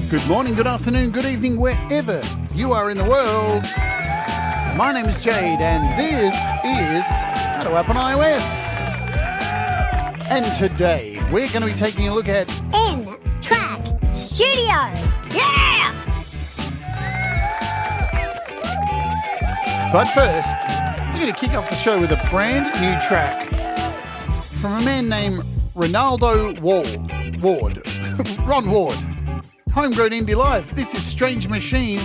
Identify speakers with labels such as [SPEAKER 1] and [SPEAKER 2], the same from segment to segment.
[SPEAKER 1] Good morning, good afternoon, good evening, wherever you are in the world. My name is Jade, and this is How to App on iOS. And today, we're going to be taking a look at
[SPEAKER 2] In-Track Studio. Yeah!
[SPEAKER 1] But first, we're going to kick off the show with a brand new track from a man named Ronaldo Ward. Ron Ward. Homegrown Indie Life. This is Strange Machine,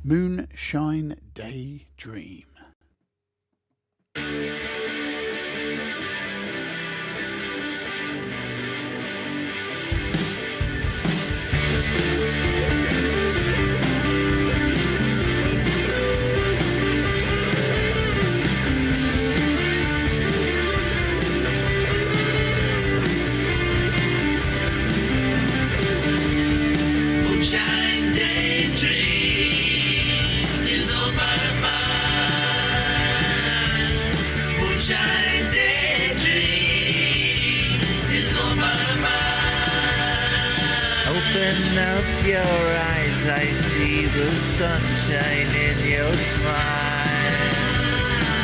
[SPEAKER 1] Moonshine Daydream.
[SPEAKER 3] Open up your eyes, I see the sunshine in your smile.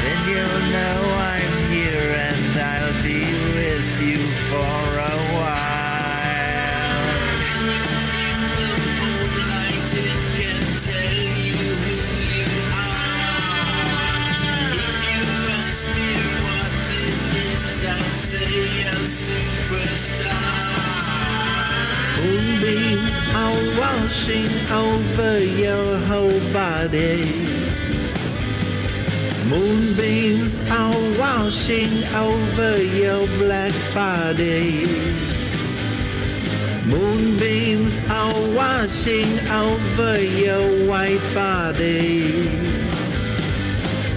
[SPEAKER 3] Then you'll know I'm here and I'll be with you for a while. Can you feel the moonlight? It can tell you who you are. If you ask me what it is, I'll say a superstar. Moonbeams are washing over your whole body. Moonbeams are washing over your black body. Moonbeams are washing over your white body.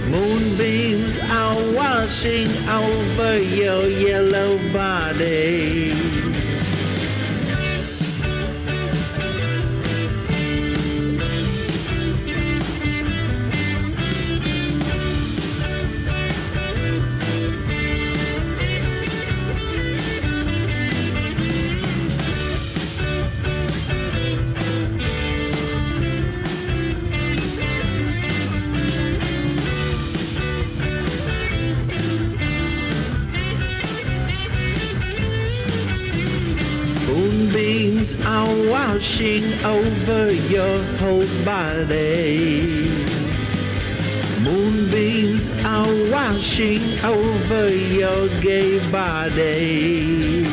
[SPEAKER 3] Moonbeams are washing over your yellow body. Moonbeams are washing over your whole body. Moonbeams are washing over your gay body.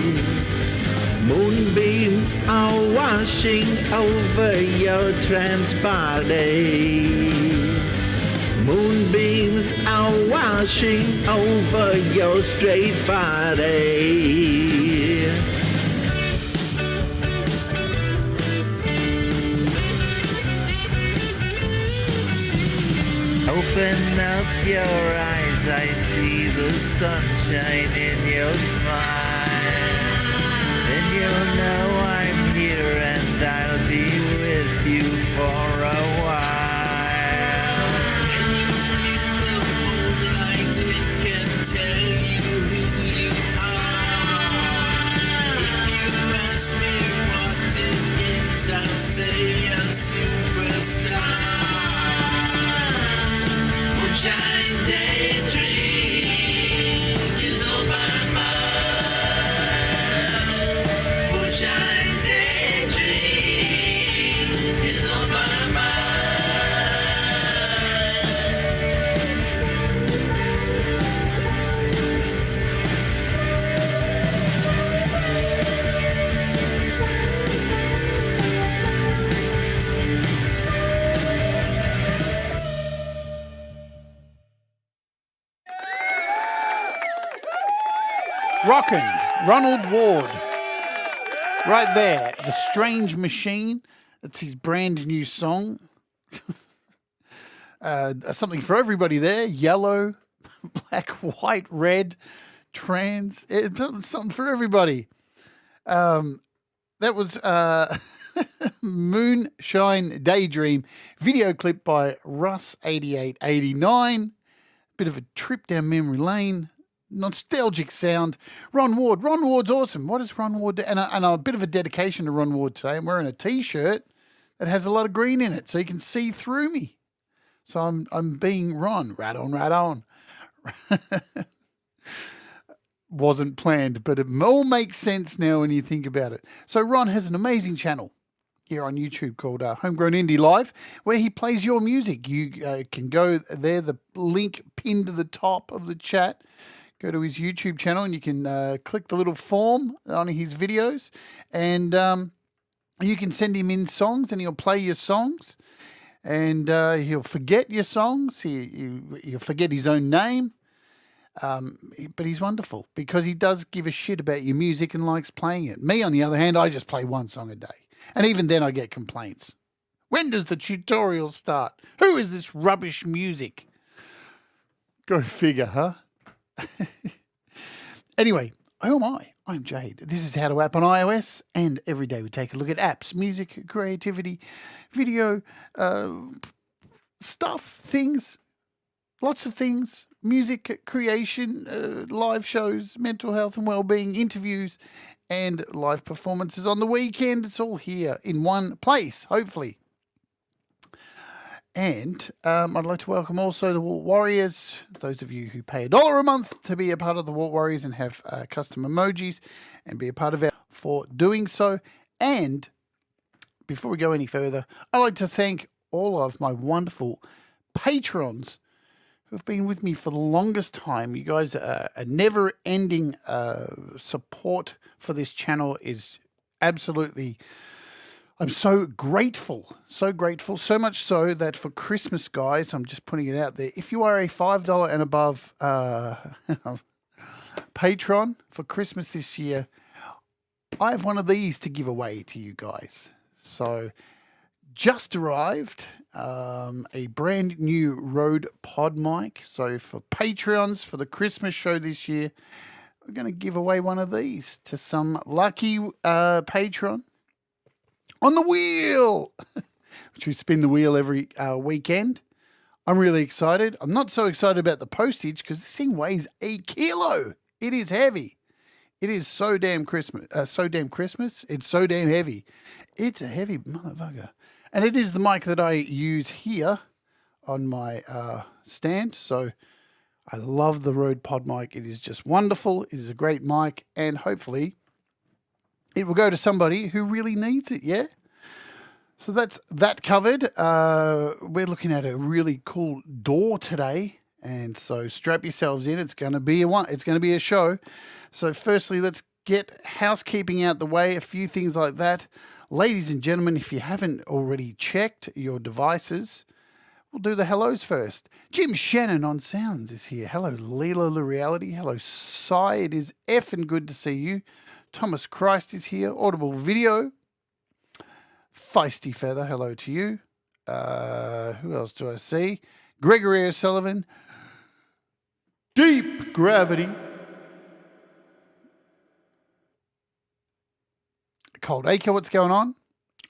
[SPEAKER 3] Moonbeams are washing over your trans body. Moonbeams are washing over your straight body. Open up your eyes, I see the sunshine in your smile. Then you'll know I'm here and I'll be with you for a while. Can you feel the moonlight? It can tell you who you are. If you ask me what it is, I'll say a superstar. Moonshine daydream is on my mind. Moonshine daydream is on my
[SPEAKER 1] Rockin', Ronald Ward. Right there, The Strange Machine. That's his brand new song. Something for everybody there. Yellow, black, white, red, trans. Something for everybody. That was Moonshine Daydream. Video clip by Russ8889. bit of a trip down memory lane, nostalgic sound. Ron Ward. Ron Ward's awesome. What does Ron Ward do? And a bit of a dedication to Ron Ward today. I'm wearing a T-shirt that has a lot of green in it, so you can see through me. So I'm being Ron. Right on, right on. Wasn't planned, but it all makes sense now when you think about it. So Ron has an amazing channel here on YouTube called Homegrown Indie Live, where he plays your music. You can go there, the link pinned to the top of the chat. Go to his YouTube channel and you can click the little form on his videos, and you can send him in songs and he'll play your songs, and he'll forget your songs. He'll forget his own name. But he's wonderful because he does give a shit about your music and likes playing it. Me, on the other hand, I just play one song a day. And even then I get complaints. When does the tutorial start? Who is this rubbish music? Go figure, huh? Anyway, who am I? I'm Jade. This is How to App on iOS, and every day we take a look at apps, music, creativity, video, stuff, things, lots of things, music creation, live shows, mental health and well-being, interviews, and live performances on the weekend. It's all here in one place, hopefully. And I'd like to welcome also the Walt Warriors, those of you who pay $1 a month to be a part of the Walt Warriors and have custom emojis and be a part of it for doing so. And before we go any further, I'd like to thank all of my wonderful patrons who have been with me for the longest time. You guys are a never-ending support for this channel is absolutely... I'm so grateful, so much so that for Christmas, guys, I'm just putting it out there. If you are a $5 and above patron for Christmas this year, I have one of these to give away to you guys. So just arrived a brand new Rode Pod mic. So for Patreons for the Christmas show this year, we're going to give away one of these to some lucky patron. On the wheel, which we spin the wheel every weekend. I'm really excited. I'm not so excited about the postage because this thing weighs 1 kilo. It is heavy. It is so damn Christmas. It's so damn heavy. It's a heavy motherfucker. And it is the mic that I use here on my stand. So I love the Rode Pod mic. It is just wonderful. It is a great mic, and hopefully it will go to somebody who really needs it, yeah? So that's that covered. We're looking at a really cool DAW today, and so strap yourselves in. It's going to be a show. So firstly, let's get housekeeping out the way, a few things like that. Ladies and gentlemen, if you haven't already checked your devices, we'll do the hellos first. Jim Shannon on Sounds is here. Hello, Leela La Reality. Hello, Cy. It is effing good to see you. Thomas Christ is here. Audible Video. Feisty Feather, hello to you. Who else do I see? Gregory S.r.l. Deep Gravity. Cold Acre, what's going on?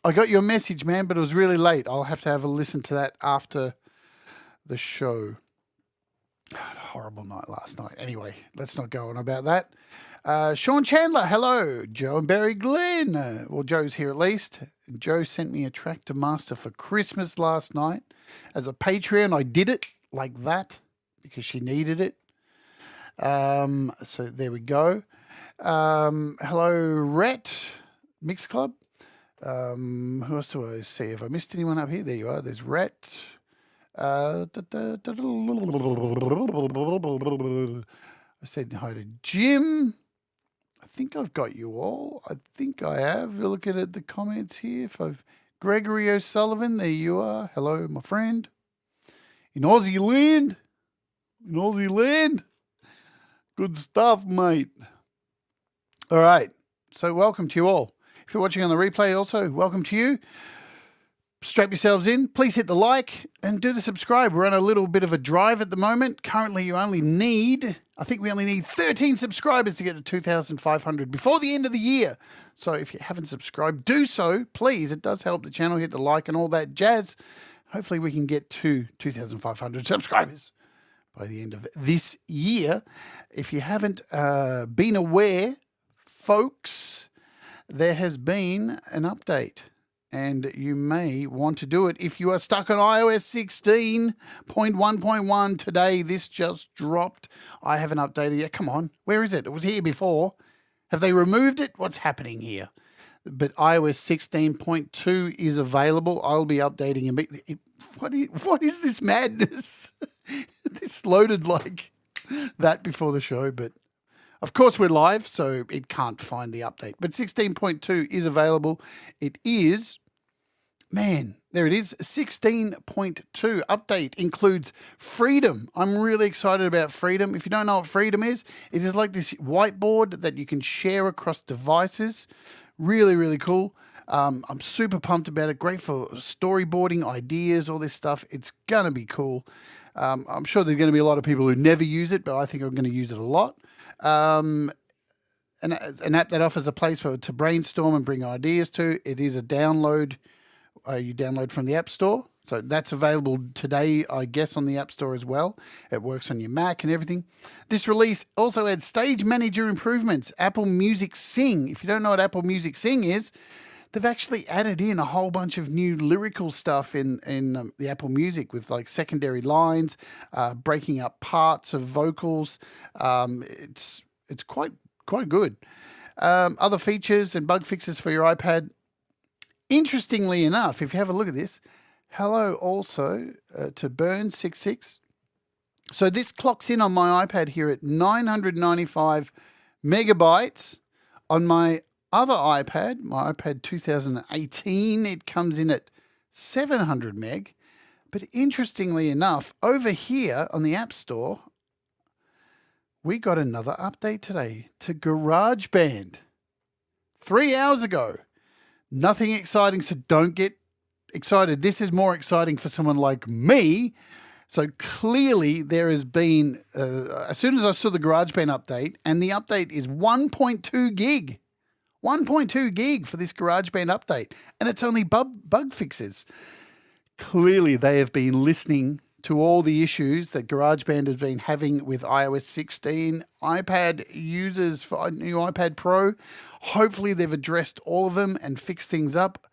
[SPEAKER 1] I got your message, man, but it was really late. I'll have to have a listen to that after the show. I had a horrible night last night. Anyway, let's not go on about that. Sean Chandler, hello. Joe and Barry Glenn. Well, Joe's here at least. Joe sent me a track to master for Christmas last night. As a Patreon, I did it like that because she needed it. So there we go. Hello, Rhett, Mix Club. Who else do I see? Have I missed anyone up here? There you are. There's Rhett. I said hi to Jim. I think I've got you all. I think I have. You're looking at the comments here. If I've Gregory O'Sullivan, there you are. Hello, my friend. In Aussie land. Good stuff, mate. All right. So welcome to you all. If you're watching on the replay also, welcome to you. Strap yourselves in. Please hit the like and do the subscribe. We're on a little bit of a drive at the moment. Currently, we only need 13 subscribers to get to 2,500 before the end of the year. So if you haven't subscribed, do so, please. It does help the channel. Hit the like and all that jazz. Hopefully, we can get to 2,500 subscribers by the end of this year. If you haven't been aware, folks, there has been an update, and you may want to do it if you are stuck on iOS 16.1.1 today. This just dropped. I haven't updated yet. Come on, where is it? It was here before. Have they removed it? What's happening here? But iOS 16.2 is available. I'll be updating immediately. What is this madness? This loaded like that before the show, but of course we're live, so it can't find the update. But 16.2 is available. It is, man, there it is, 16.2 update includes Freedom. I'm really excited about Freedom. If you don't know what Freedom is, it is like this whiteboard that you can share across devices. Really, really cool. I'm super pumped about it. Great for storyboarding, ideas, all this stuff. It's going to be cool. I'm sure there's going to be a lot of people who never use it, but I think I'm going to use it a lot. An app that offers a place to brainstorm and bring ideas to. It is a download. You download from the App Store. So that's available today, I guess, on the App Store as well. It works on your Mac and everything. This release also adds Stage Manager improvements. Apple Music Sing. If you don't know what Apple Music Sing is, they've actually added in a whole bunch of new lyrical stuff in the Apple Music with like secondary lines, breaking up parts of vocals. It's quite good. Other features and bug fixes for your iPad. Interestingly enough, if you have a look at this, hello also to Burn66. So this clocks in on my iPad here at 995 megabytes. On my other iPad, my iPad 2018, it comes in at 700 meg. But interestingly enough, over here on the App Store, we got another update today to GarageBand. 3 hours ago. Nothing exciting, so don't get excited. This is more exciting for someone like me. So clearly there has been, as soon as I saw the GarageBand update, and the update is 1.2 gig. 1.2 gig for this GarageBand update, and it's only bug fixes. Clearly they have been listening to all the issues that GarageBand has been having with iOS 16. iPad users for new iPad Pro, hopefully they've addressed all of them and fixed things up.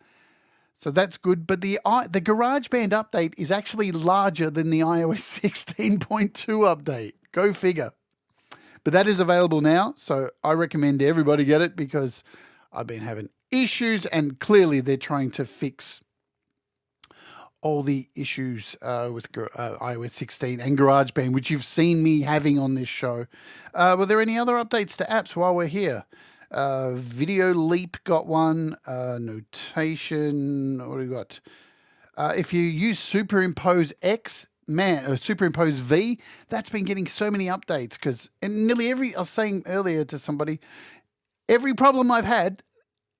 [SPEAKER 1] So that's good. But the GarageBand update is actually larger than the iOS 16.2 update. Go figure. But that is available now, so I recommend everybody get it because I've been having issues, and clearly they're trying to fix all the issues with iOS 16 and GarageBand, which you've seen me having on this show. Were there any other updates to apps while we're here? Video Leap got one. Notation. What do we got? If you use Superimpose X, or Superimpose V, that's been getting so many updates because nearly I was saying earlier to somebody, every problem I've had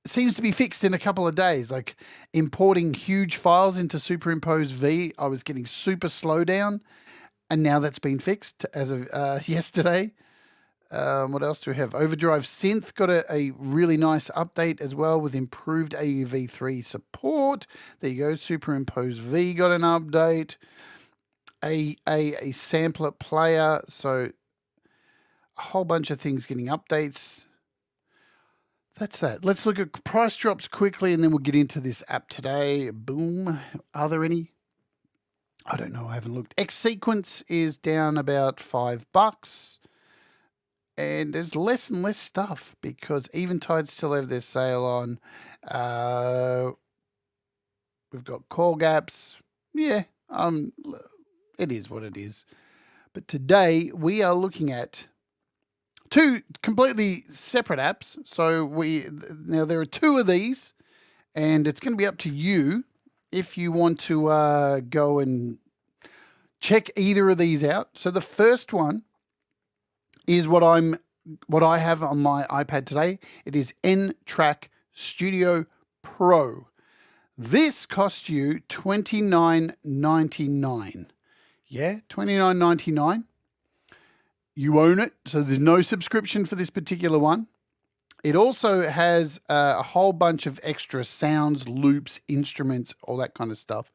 [SPEAKER 1] seems to be fixed in a couple of days. Like importing huge files into Superimpose V, I was getting super slow down, and now that's been fixed as of yesterday. What else do we have? Overdrive Synth got a really nice update as well with improved AUV3 support. There you go. Superimpose V got an update. A sampler player. So a whole bunch of things getting updates. That's that. Let's look at price drops quickly, and then we'll get into this app today. Boom. Are there any? I don't know. I haven't looked. X-Sequence is down about $5. And there's less and less stuff because Eventide still have their sale on. We've got call gaps. Yeah, it is what it is. But today we are looking at two completely separate apps. So now there are two of these, and it's going to be up to you if you want to go and check either of these out. So the first one is what I have on my iPad today. It is N-Track Studio Pro. This costs you $29.99. Yeah, $29.99. You own it, so there's no subscription for this particular one. It also has a whole bunch of extra sounds, loops, instruments, all that kind of stuff,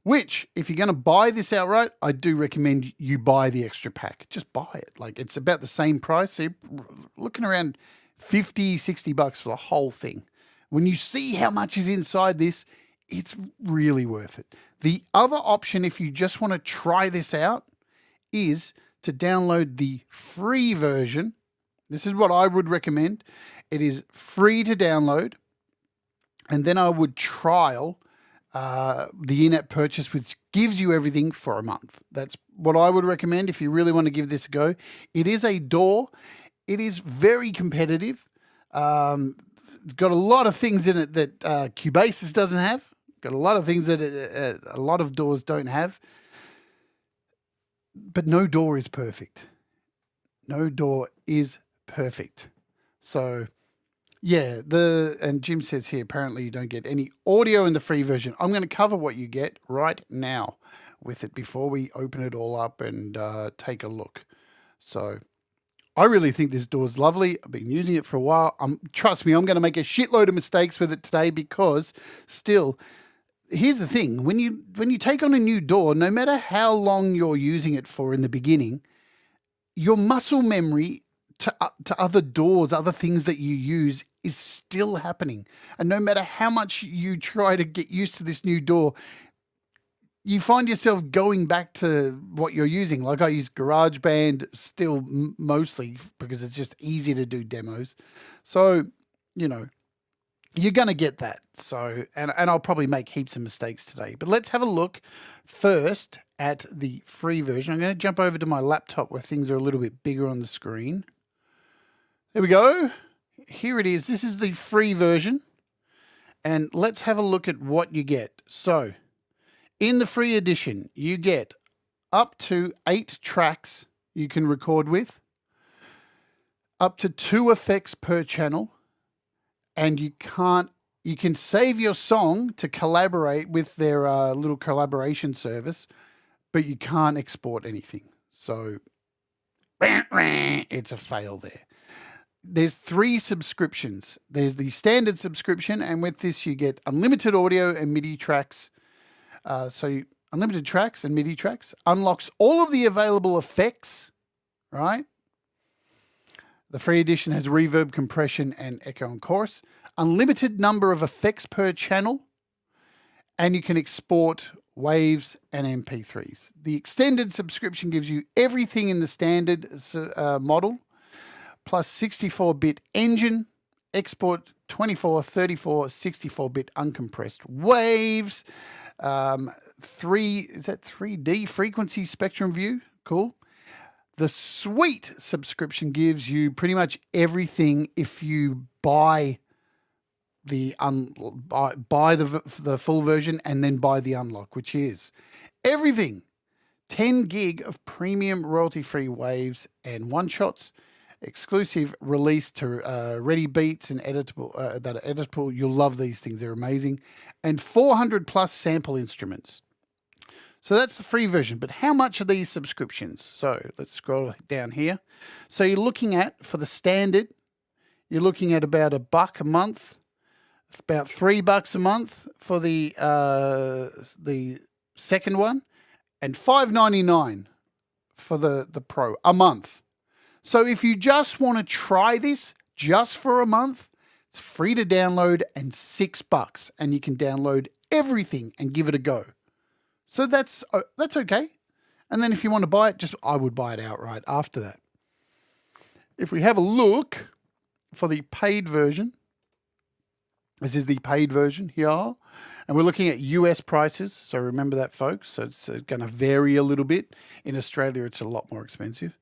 [SPEAKER 1] which if you're going to buy this outright, I do recommend you buy the extra pack. Just buy it. Like, it's about the same price. So you're looking around 50, 60 bucks for the whole thing. When you see how much is inside this, it's really worth it. The other option, if you just want to try this out, is to download the free version. This is what I would recommend. It is free to download. And then I would trial the in-app purchase, which gives you everything for a month. That's what I would recommend if you really want to give this a go. It is a DAW. It is very competitive. It's got a lot of things in it that Cubasis doesn't have. Got a lot of things that a lot of DAWs don't have. But no DAW is perfect. No DAW is perfect. So, yeah, and Jim says here, apparently you don't get any audio in the free version. I'm going to cover what you get right now with it before we open it all up and take a look. So, I really think this DAW is lovely. I've been using it for a while. Trust me, I'm going to make a shitload of mistakes with it today because still, here's the thing. When you take on a new DAW, no matter how long you're using it for in the beginning, your muscle memory to other DAWs, other things that you use is still happening. And no matter how much you try to get used to this new DAW, you find yourself going back to what you're using. Like I use GarageBand still mostly because it's just easy to do demos. So, you know, you're going to get that. So, and I'll probably make heaps of mistakes today. But let's have a look first at the free version. I'm going to jump over to my laptop where things are a little bit bigger on the screen. There we go. Here it is. This is the free version. And let's have a look at what you get. So, in the free edition, you get up to 8 tracks you can record with, up to 2 effects per channel, and you can save your song to collaborate with their little collaboration service, but you can't export anything. So it's a fail there. There's 3 subscriptions. There's the standard subscription, and with this you get unlimited audio and MIDI tracks. Unlimited tracks and MIDI tracks, unlocks all of the available effects, right? The free edition has reverb, compression, and echo and chorus. Unlimited number of effects per channel, and you can export waves and MP3s. The extended subscription gives you everything in the standard model, plus 64-bit engine, export 24, 34, 64-bit uncompressed waves, 3D frequency spectrum view. Cool. The Suite subscription gives you pretty much everything if you buy the full version and then buy the unlock, which is everything. 10 gig of premium royalty-free waves and one-shots, exclusive release to ready beats and editable that are editable. You'll love these things. They're amazing. And 400 plus sample instruments. So that's the free version. But how much are these subscriptions? So let's scroll down here. So you're looking at, for the standard, you're looking at about $1 a month. It's about $3 a month for the second one, and $5.99 for the Pro a month. So if you just want to try this just for a month, it's free to download and $6, and you can download everything and give it a go. So that's okay. And then if you want to buy it, I would buy it outright after that. If we have a look for the paid version, this is the paid version here, and we're looking at US prices. So remember that, folks. So it's going to vary a little bit. In Australia, it's a lot more expensive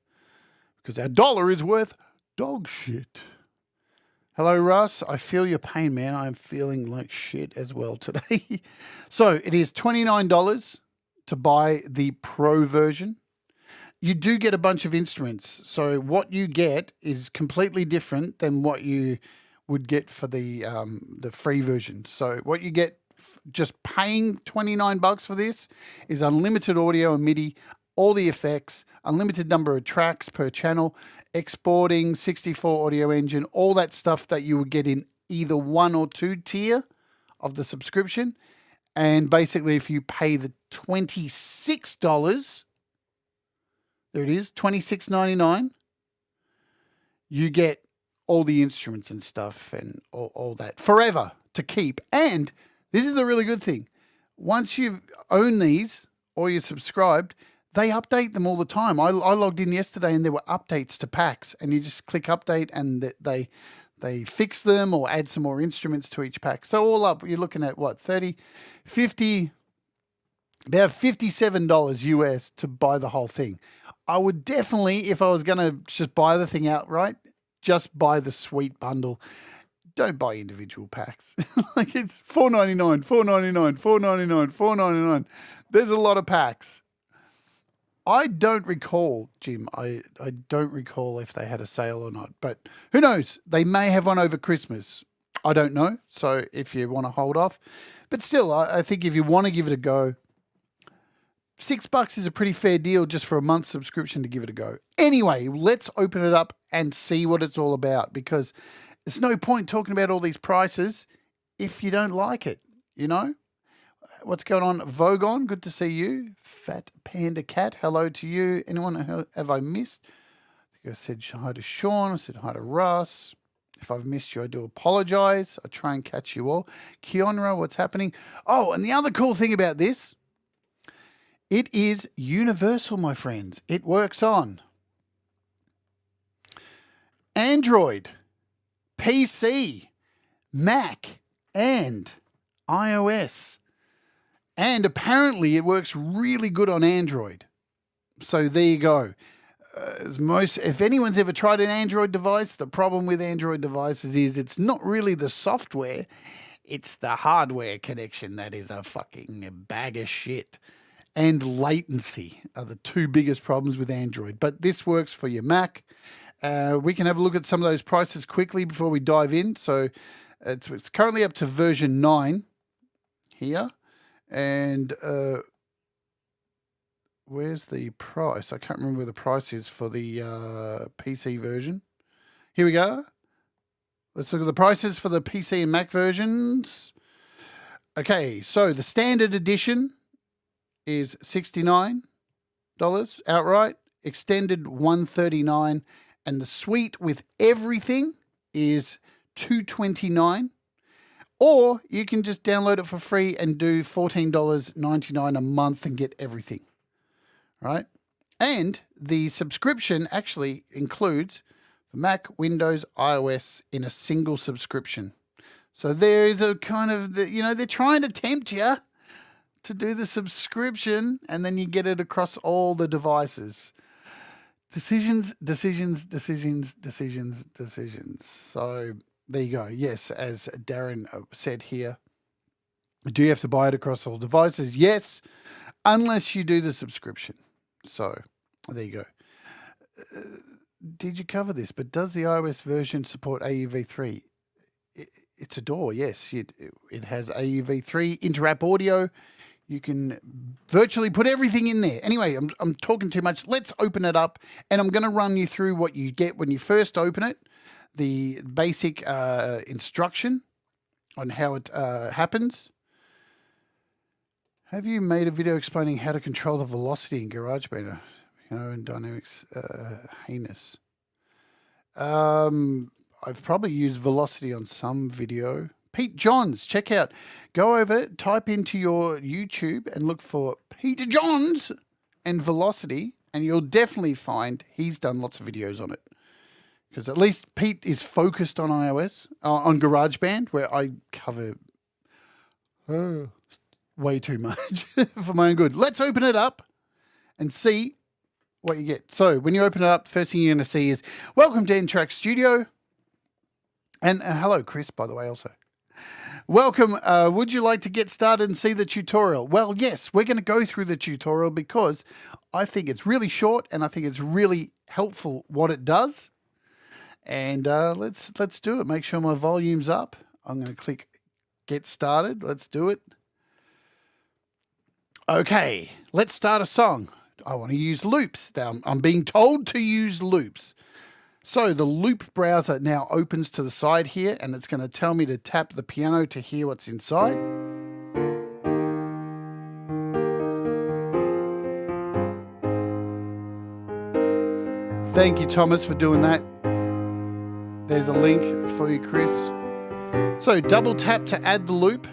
[SPEAKER 1] because our dollar is worth dog shit. Hello, Russ. I feel your pain, man. I'm feeling like shit as well today. So it is $29 to buy the Pro version. You do get a bunch of instruments. So what you get is completely different than what you would get for the free version. So what you get just paying $29 for this is unlimited audio and MIDI, all the effects, unlimited number of tracks per channel, exporting, 64 audio engine, all that stuff that you would get in either 1 or 2 tier of the subscription. And basically, if you pay the $26, there it is, $26.99, you get all the instruments and stuff and all that forever to keep. And this is the really good thing. Once you own these or you're subscribed, they update them all the time. I logged in yesterday and there were updates to packs, and you just click update and they fix them or add some more instruments to each pack. So all up, you're looking at what, 30, 50, about $57 US to buy the whole thing. I would definitely, if I was going to just buy the thing outright, just buy the sweet bundle. Don't buy individual packs. Like it's $4.99, $4.99, $4.99, $4.99. There's a lot of packs. I don't recall, Jim. I don't recall if they had a sale or not, but who knows? They may have one over Christmas. I don't know. So if you want to hold off, but still, I think if you want to give it a go, $6 is a pretty fair deal just for a month's subscription to give it a go. Anyway, let's open it up and see what it's all about, because there's no point talking about all these prices if you don't like it, you know? What's going on? Vogon, good to see you. Fat Panda Cat, hello to you. Anyone have I missed? I think I said hi to Sean. I said hi to Russ. If I've missed you, I do apologize. I try and catch you all. Keonra, what's happening? Oh, and the other cool thing about this, it is universal, my friends. It works on Android, PC, Mac, and iOS. And apparently it works really good on Android. So there you go. If anyone's ever tried an Android device, the problem with Android devices is it's not really the software, it's the hardware connection that is a fucking bag of shit. And latency are the two biggest problems with Android. But this works for your Mac. We can have a look at some of those prices quickly before we dive in. So it's currently up to version 9 here. And where's the price? I can't remember where the price is for the PC version. Here we go. Let's look at the prices for the PC and Mac versions. Okay, so the standard edition is $69 outright, extended $139, and the suite with everything is $229. Or you can just download it for free and do $14.99 a month and get everything, right? And the subscription actually includes for Mac, Windows, iOS in a single subscription. So there is a kind of, they're trying to tempt you to do the subscription and then you get it across all the devices. Decisions. So there you go. Yes, as Darren said here, do you have to buy it across all devices? Yes, unless you do the subscription. So there you go. Did you cover this? But does the iOS version support AUV3? It's a DAW, yes. It has AUV3, inter-app audio. You can virtually put everything in there. Anyway, I'm talking too much. Let's open it up, and I'm going to run you through what you get when you first open it. The basic instruction on how it happens. Have you made a video explaining how to control the velocity in GarageBand? And Dynamics heinous. I've probably used velocity on some video. Pete Johns, check out. Go over, type into your YouTube and look for Peter Johns and velocity, and you'll definitely find he's done lots of videos on it. Because at least Pete is focused on iOS, on GarageBand, where I cover way too much for my own good. Let's open it up and see what you get. So when you open it up, the first thing you're going to see is, welcome to N-Track Studio. And hello, Chris, by the way, also. Welcome. Would you like to get started and see the tutorial? Well, yes, we're going to go through the tutorial because I think it's really short and I think it's really helpful what it does. And let's do it. Make sure my volume's up. I'm going to click Get Started. Let's do it. Okay, let's start a song. I want to use loops. I'm being told to use loops. So the loop browser now opens to the side here, and it's going to tell me to tap the piano to hear what's inside. Thank you, Thomas, for doing that. There's a link for you, Chris. So double tap to add the loop.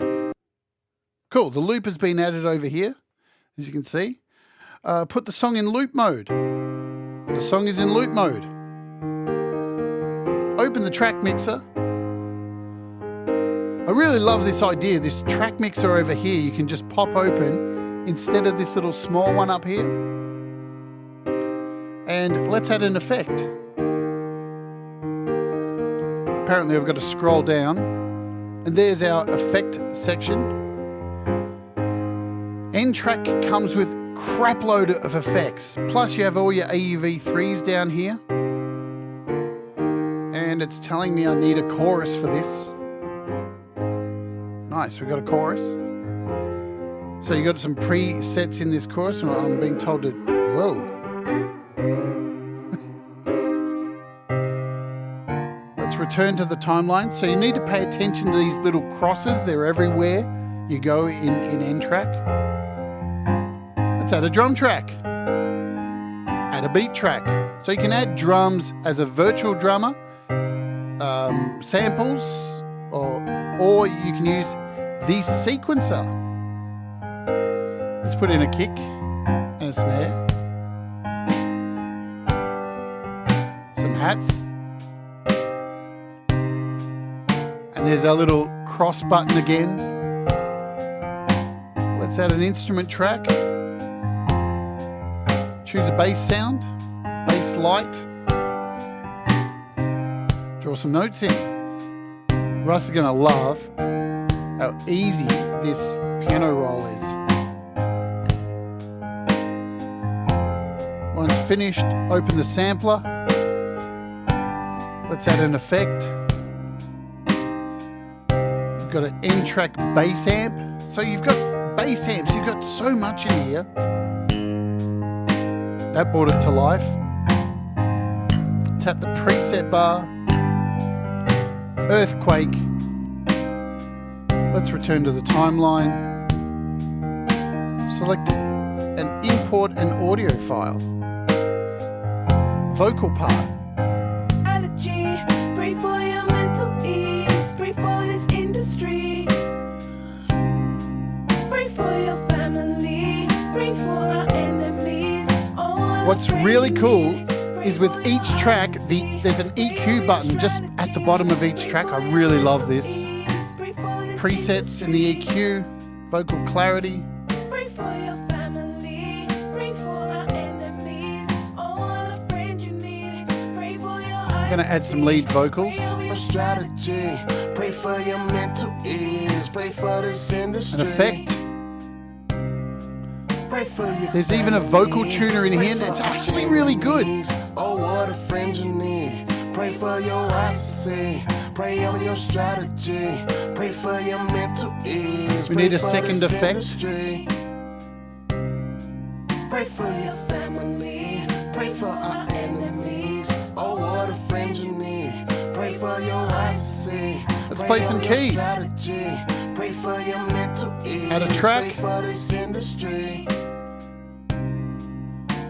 [SPEAKER 1] Cool, the loop has been added over here, as you can see. Put the song in loop mode. The song is in loop mode. Open the track mixer. I really love this idea. This track mixer over here, you can just pop open instead of this little small one up here. And let's add an effect. Apparently I've got to scroll down. And there's our effect section. End track comes with crap load of effects. Plus you have all your AUV3s down here. And it's telling me I need a chorus for this. Nice, we got a chorus. So you got some presets in this chorus, and I'm being told to, whoa. Let's return to the timeline. So you need to pay attention to these little crosses. They're everywhere you go in end track. Let's add a drum track. Add a beat track. So you can add drums as a virtual drummer, samples, or you can use the sequencer. Let's put in a kick and a snare. Some hats. And there's our little cross button again. Let's add an instrument track. Choose a bass sound, bass light. Draw some notes in. Russ is going to love how easy this piano roll is. Once finished, open the sampler. Let's add an effect. We've got an end track bass amp. So you've got bass amps, you've got so much in here. That brought it to life. Tap the preset bar. Earthquake. Let's return to the timeline. Select and import an audio file. Vocal part.
[SPEAKER 4] Allergy, pray for your mental ease, pray for this industry, pray for your family, pray for our enemies.
[SPEAKER 1] What's really cool is with each track, there's an EQ button just at the bottom of each track. I really love this. Presets in the EQ, vocal clarity.
[SPEAKER 4] Pray for your family, pray for our enemies. Oh, what a friend you need. Pray for your
[SPEAKER 1] I'm going to add some lead vocals.
[SPEAKER 5] Strategy, pray for your mental ease, pray for this industry.
[SPEAKER 1] An effect.
[SPEAKER 5] Pray for your
[SPEAKER 1] There's even a vocal tuner in here, and it's actually really good.
[SPEAKER 5] Oh, what a friend you need. Pray for your eyes to see. Pray over your strategy. Pray for your mental ease.
[SPEAKER 1] We need a
[SPEAKER 5] Pray for
[SPEAKER 1] second
[SPEAKER 5] this
[SPEAKER 1] effect.
[SPEAKER 5] industry. Pray for your family. Pray for our enemies. Oh, what a friend you need. Pray for your eyes to see.
[SPEAKER 1] Let's
[SPEAKER 5] Pray
[SPEAKER 1] play some
[SPEAKER 5] over your
[SPEAKER 1] keys.
[SPEAKER 5] strategy. Pray for your mental ease.
[SPEAKER 1] Add a track.
[SPEAKER 5] Pray for this industry.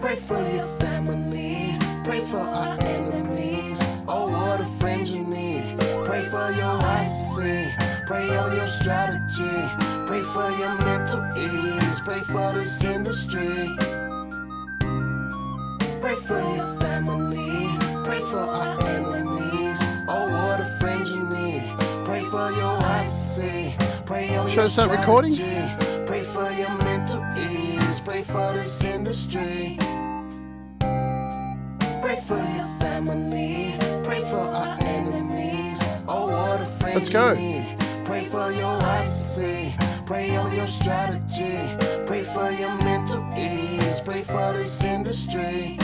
[SPEAKER 5] Pray for your family. Pray for our enemies. Oh, what a friend you need. Pray for your eyes to see. Pray over your strategy. Pray for your mental ease. Pray for this industry. Pray for your family. Pray for our enemies. Oh, what a friend you need. Pray for your eyes to see. Pray over
[SPEAKER 1] Should I
[SPEAKER 5] your
[SPEAKER 1] start recording?
[SPEAKER 5] strategy. Pray for your mental ease. Pray for this industry. Pray for your family. Pray for our enemies. Oh, what a friend
[SPEAKER 1] Let's go.
[SPEAKER 5] you need. Pray for your eyes to see. Pray over your strategy. Pray for your mental ease. Pray for this industry.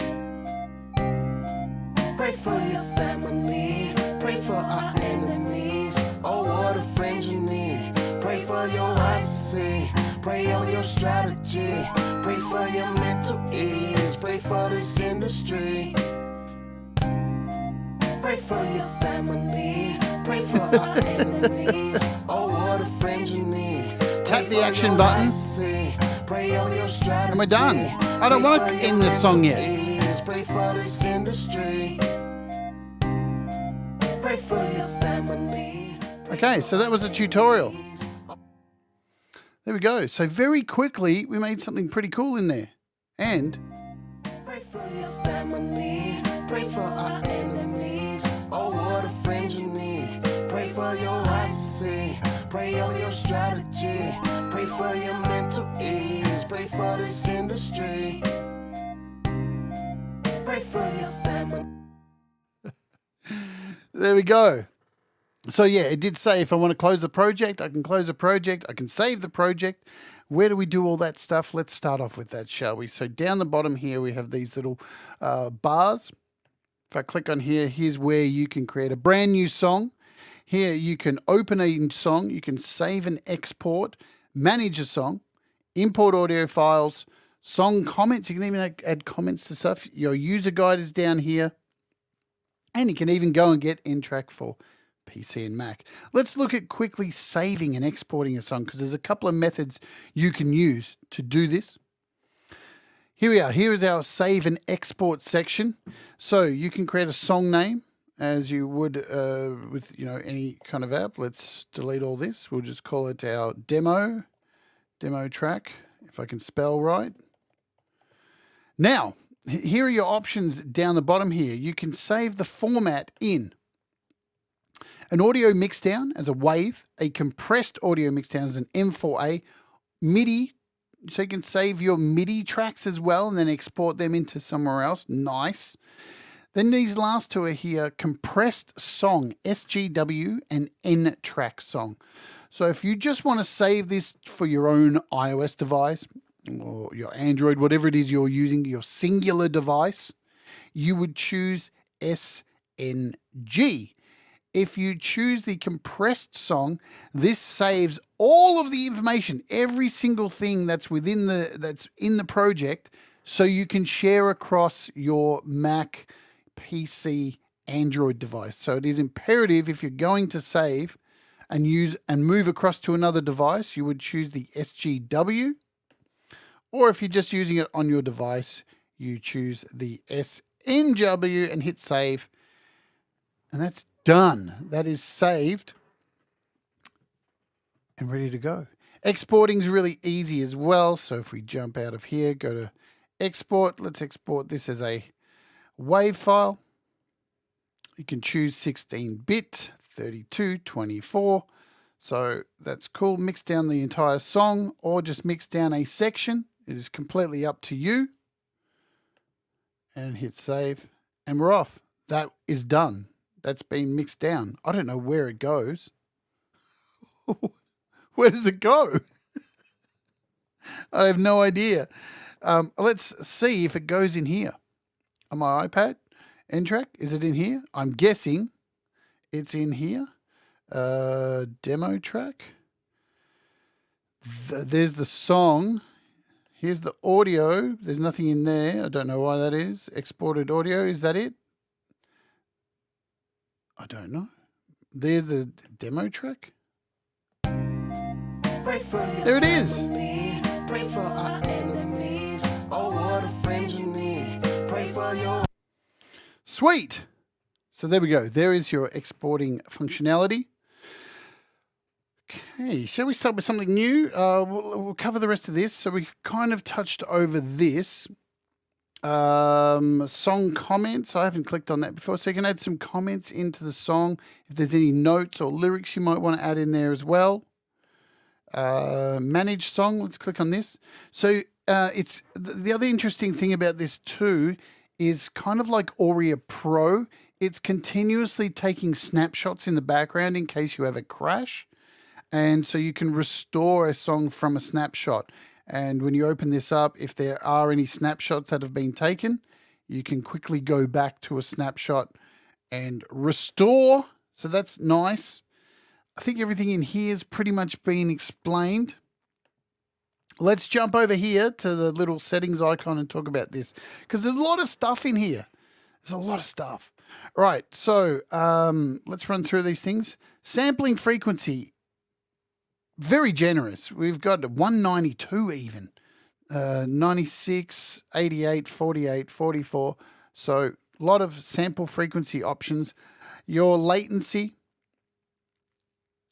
[SPEAKER 5] Pray for your family. Pray for our enemies. Oh, what a friend you need. Pray for your eyes to see. Pray over your strategy. Pray for your mental ease. Pray for this industry. Pray for your family. Pray for our enemies. Oh, what a friend you need.
[SPEAKER 1] Tap the action button.
[SPEAKER 5] Pray over your strategy.
[SPEAKER 1] And we're done. I don't want to end this song yet.
[SPEAKER 5] pray for this industry. Pray for your family.
[SPEAKER 1] Okay, so that was a tutorial. There we go. So very quickly, we made something pretty cool in there. And
[SPEAKER 5] Pray for your family. Pray for our enemies. Oh, what a friend you need. Pray for your eyes to see. Pray over your strategy. Pray for your mental ease. Pray for this industry. Pray for your family.
[SPEAKER 1] there we go. So yeah, it did say if I want to close the project, I can close the project. I can save the project. Where do we do all that stuff? Let's start off with that, shall we? So down the bottom here, we have these little bars. If I click on here, here's where you can create a brand new song. Here you can open a song. You can save and export, manage a song, import audio files, song comments. You can even add comments to stuff. Your user guide is down here. And you can even go and get N-Track for PC and Mac. Let's look at quickly saving and exporting a song because there's a couple of methods you can use to do this. Here we are. Here is our save and export section. So you can create a song name as you would with any kind of app. Let's delete all this. We'll just call it our demo track, if I can spell right. Now, here are your options down the bottom here. You can save the format in an audio mixdown as a wave, a compressed audio mixdown as an M4A, MIDI, so you can save your MIDI tracks as well and then export them into somewhere else. Nice. Then these last two are here, compressed song, SGW and N-Track song. So if you just want to save this for your own iOS device or your Android, whatever it is you're using, your singular device, you would choose SNG. If you choose the compressed song, this saves all of the information, every single thing that's in the project, so you can share across your Mac, PC, Android device. So it is imperative if you're going to save and use and move across to another device, you would choose the SGW. Or if you're just using it on your device, you choose the SNW and hit save. And that's done. That is saved and ready to go. Exporting is really easy as well. So if we jump out of here, go to export. Let's export this as a WAV file. You can choose 16-bit, 32, 24. So that's cool. Mix down the entire song or just mix down a section. It is completely up to you. And hit save. And we're off. That is done. That's been mixed down. I don't know where it goes. Where does it go? I have no idea. Let's see if it goes in here. On my iPad, N-Track, is it in here? I'm guessing it's in here. Demo track. There's the song. Here's the audio. There's nothing in there. I don't know why that is. Exported audio. Is that it? I don't know. There's the demo track. There it is.
[SPEAKER 5] Pray for our enemies. Oh, what a friend you need. Pray for your...
[SPEAKER 1] Sweet. So there we go. There is your exporting functionality. Okay, shall we start with something new? We'll cover the rest of this. So we've kind of touched over this. Song comments. I haven't clicked on that before. So you can add some comments into the song. If there's any notes or lyrics you might want to add in there as well. Manage song. Let's click on this. So it's the other interesting thing about this too is kind of like Auria Pro. It's continuously taking snapshots in the background in case you have a crash. And so you can restore a song from a snapshot. And when you open this up, if there are any snapshots that have been taken, you can quickly go back to a snapshot and restore. So that's nice. I think everything in here has pretty much been explained. Let's jump over here to the little settings icon and talk about this, because there's a lot of stuff in here. There's a lot of stuff. Right, so let's run through these things. Sampling frequency, very generous. We've got 192 even. 96, 88, 48, 44. So a lot of sample frequency options. Your latency.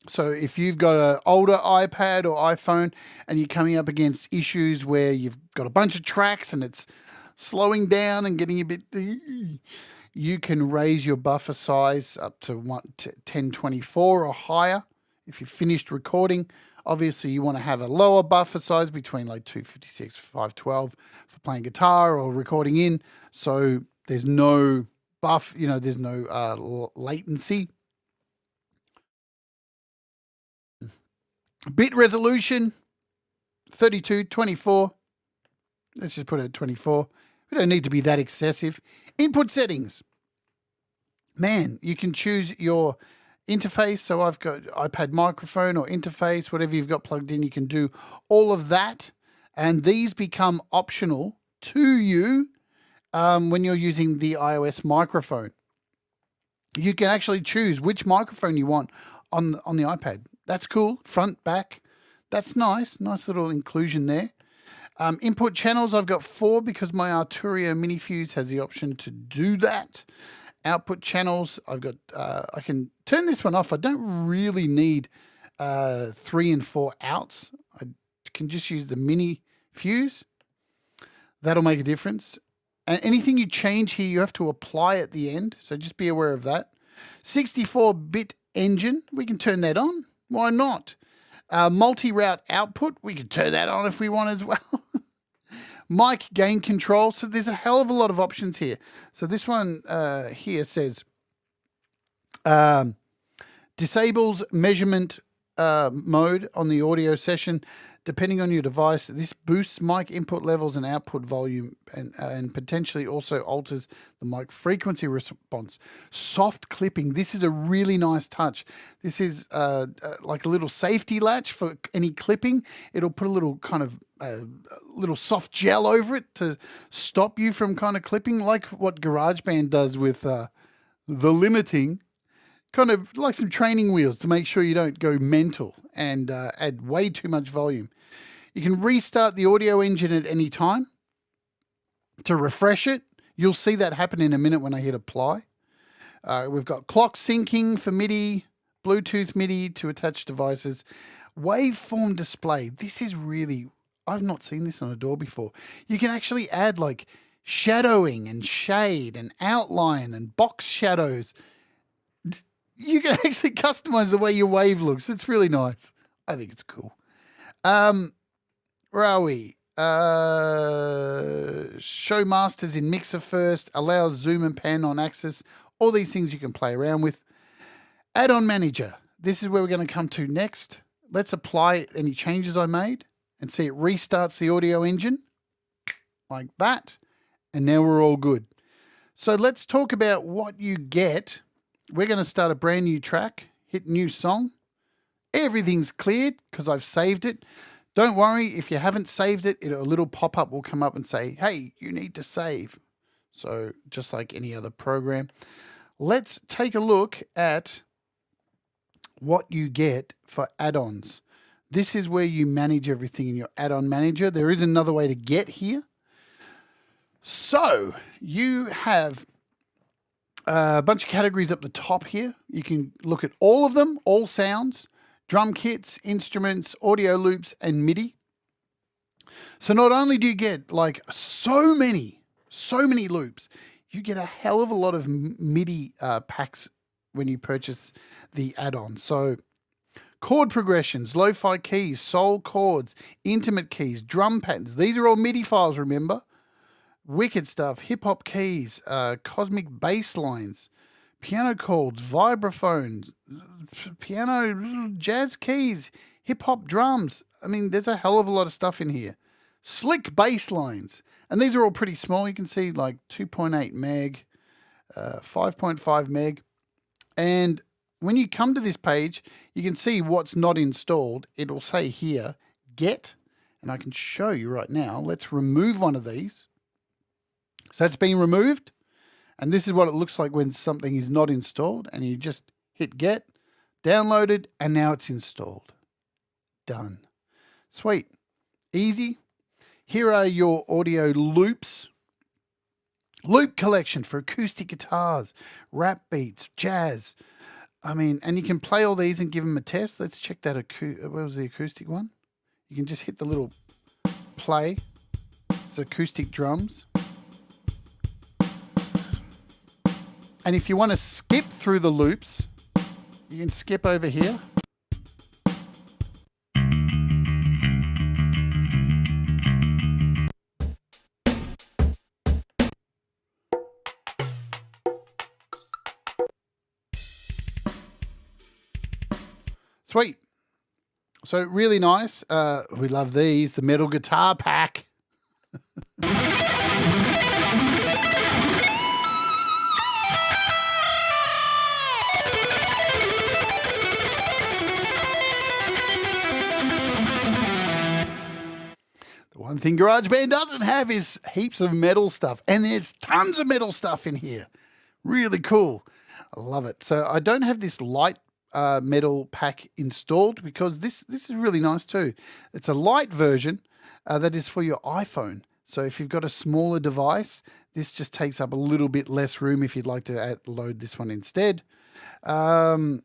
[SPEAKER 1] So if you've got an older iPad or iPhone and you're coming up against issues where you've got a bunch of tracks and it's slowing down and getting a bit, you can raise your buffer size up to 1024 or higher. If you've finished recording, obviously you want to have a lower buffer size between like 256, 512 for playing guitar or recording in. So there's no there's no latency. Bit resolution, 32, 24. Let's just put it at 24. We don't need to be that excessive. Input settings. Man, you can choose your interface. So I've got iPad microphone or interface, whatever you've got plugged in. You can do all of that. And these become optional to you when you're using the iOS microphone. You can actually choose which microphone you want on the iPad. That's cool. Front, back. That's nice. Nice little inclusion there. Input channels, I've got 4 because my Arturia Mini Fuse has the option to do that. Output channels, I've got, I can turn this one off. I don't really need 3 and 4 outs. I can just use the Mini Fuse. That'll make a difference. And anything you change here, you have to apply at the end. So just be aware of that. 64-bit engine, we can turn that on. Why not? Multi-route output, we can turn that on if we want as well. Mic gain control. So there's a hell of a lot of options here. So this one here says disables measurement mode on the audio session. Depending on your device, this boosts mic input levels and output volume and potentially also alters the mic frequency response. Soft clipping. This is a really nice touch. This is like a little safety latch for any clipping. It'll put a little kind of little soft gel over it to stop you from kind of clipping, like what GarageBand does with the limiting. Kind of like some training wheels to make sure you don't go mental and add way too much volume. You can restart the audio engine at any time to refresh it. You'll see that happen in a minute when I hit apply. We've got clock syncing for MIDI, Bluetooth MIDI to attach devices, waveform display. This is really, I've not seen this on a DAW before. You can actually add like shadowing and shade and outline and box shadows. You can actually customize the way your wave looks. It's really nice. I think it's cool. Where are we? Show masters in mixer first, allows zoom and pan on axis. All these things you can play around with. Add-on manager. This is where we're going to come to next. Let's apply any changes I made and see it restarts the audio engine like that. And now we're all good. So let's talk about what you get. We're going to start a brand new track, hit new song. Everything's cleared because I've saved it. Don't worry, if you haven't saved it, a little pop-up will come up and say, hey, you need to save. So just like any other program. Let's take a look at what you get for add-ons. This is where you manage everything in your add-on manager. There is another way to get here. So you have a bunch of categories up the top here. You can look at all of them, all sounds, drum kits, instruments, audio loops, and MIDI. So not only do you get like so many loops, you get a hell of a lot of MIDI packs when you purchase the add-on. So chord progressions, lo-fi keys, soul chords, intimate keys, drum patterns. These are all MIDI files, remember? Wicked stuff, hip-hop keys, cosmic bass lines, piano chords, vibraphones, piano, jazz keys, hip-hop drums. I mean, there's a hell of a lot of stuff in here. Slick bass lines. And these are all pretty small. You can see like 2.8 meg, 5.5 meg. And when you come to this page, you can see what's not installed. It will say here, get, and I can show you right now. Let's remove one of these. So it's been removed, and this is what it looks like when something is not installed, and you just hit get, downloaded, and now it's installed. Done. Sweet. Easy. Here are your audio loops. Loop collection for acoustic guitars, rap beats, jazz. I mean, and you can play all these and give them a test. Let's check that. What was the acoustic one? You can just hit the little play. It's acoustic drums. And if you want to skip through the loops, you can skip over here. Sweet. So really nice. We love these. The metal guitar pack. One thing GarageBand doesn't have is heaps of metal stuff, and there's tons of metal stuff in here. Really cool. I love it. So I don't have this light metal pack installed because this is really nice too. It's a light version that is for your iPhone. So if you've got a smaller device, this just takes up a little bit less room if you'd like to load this one instead. So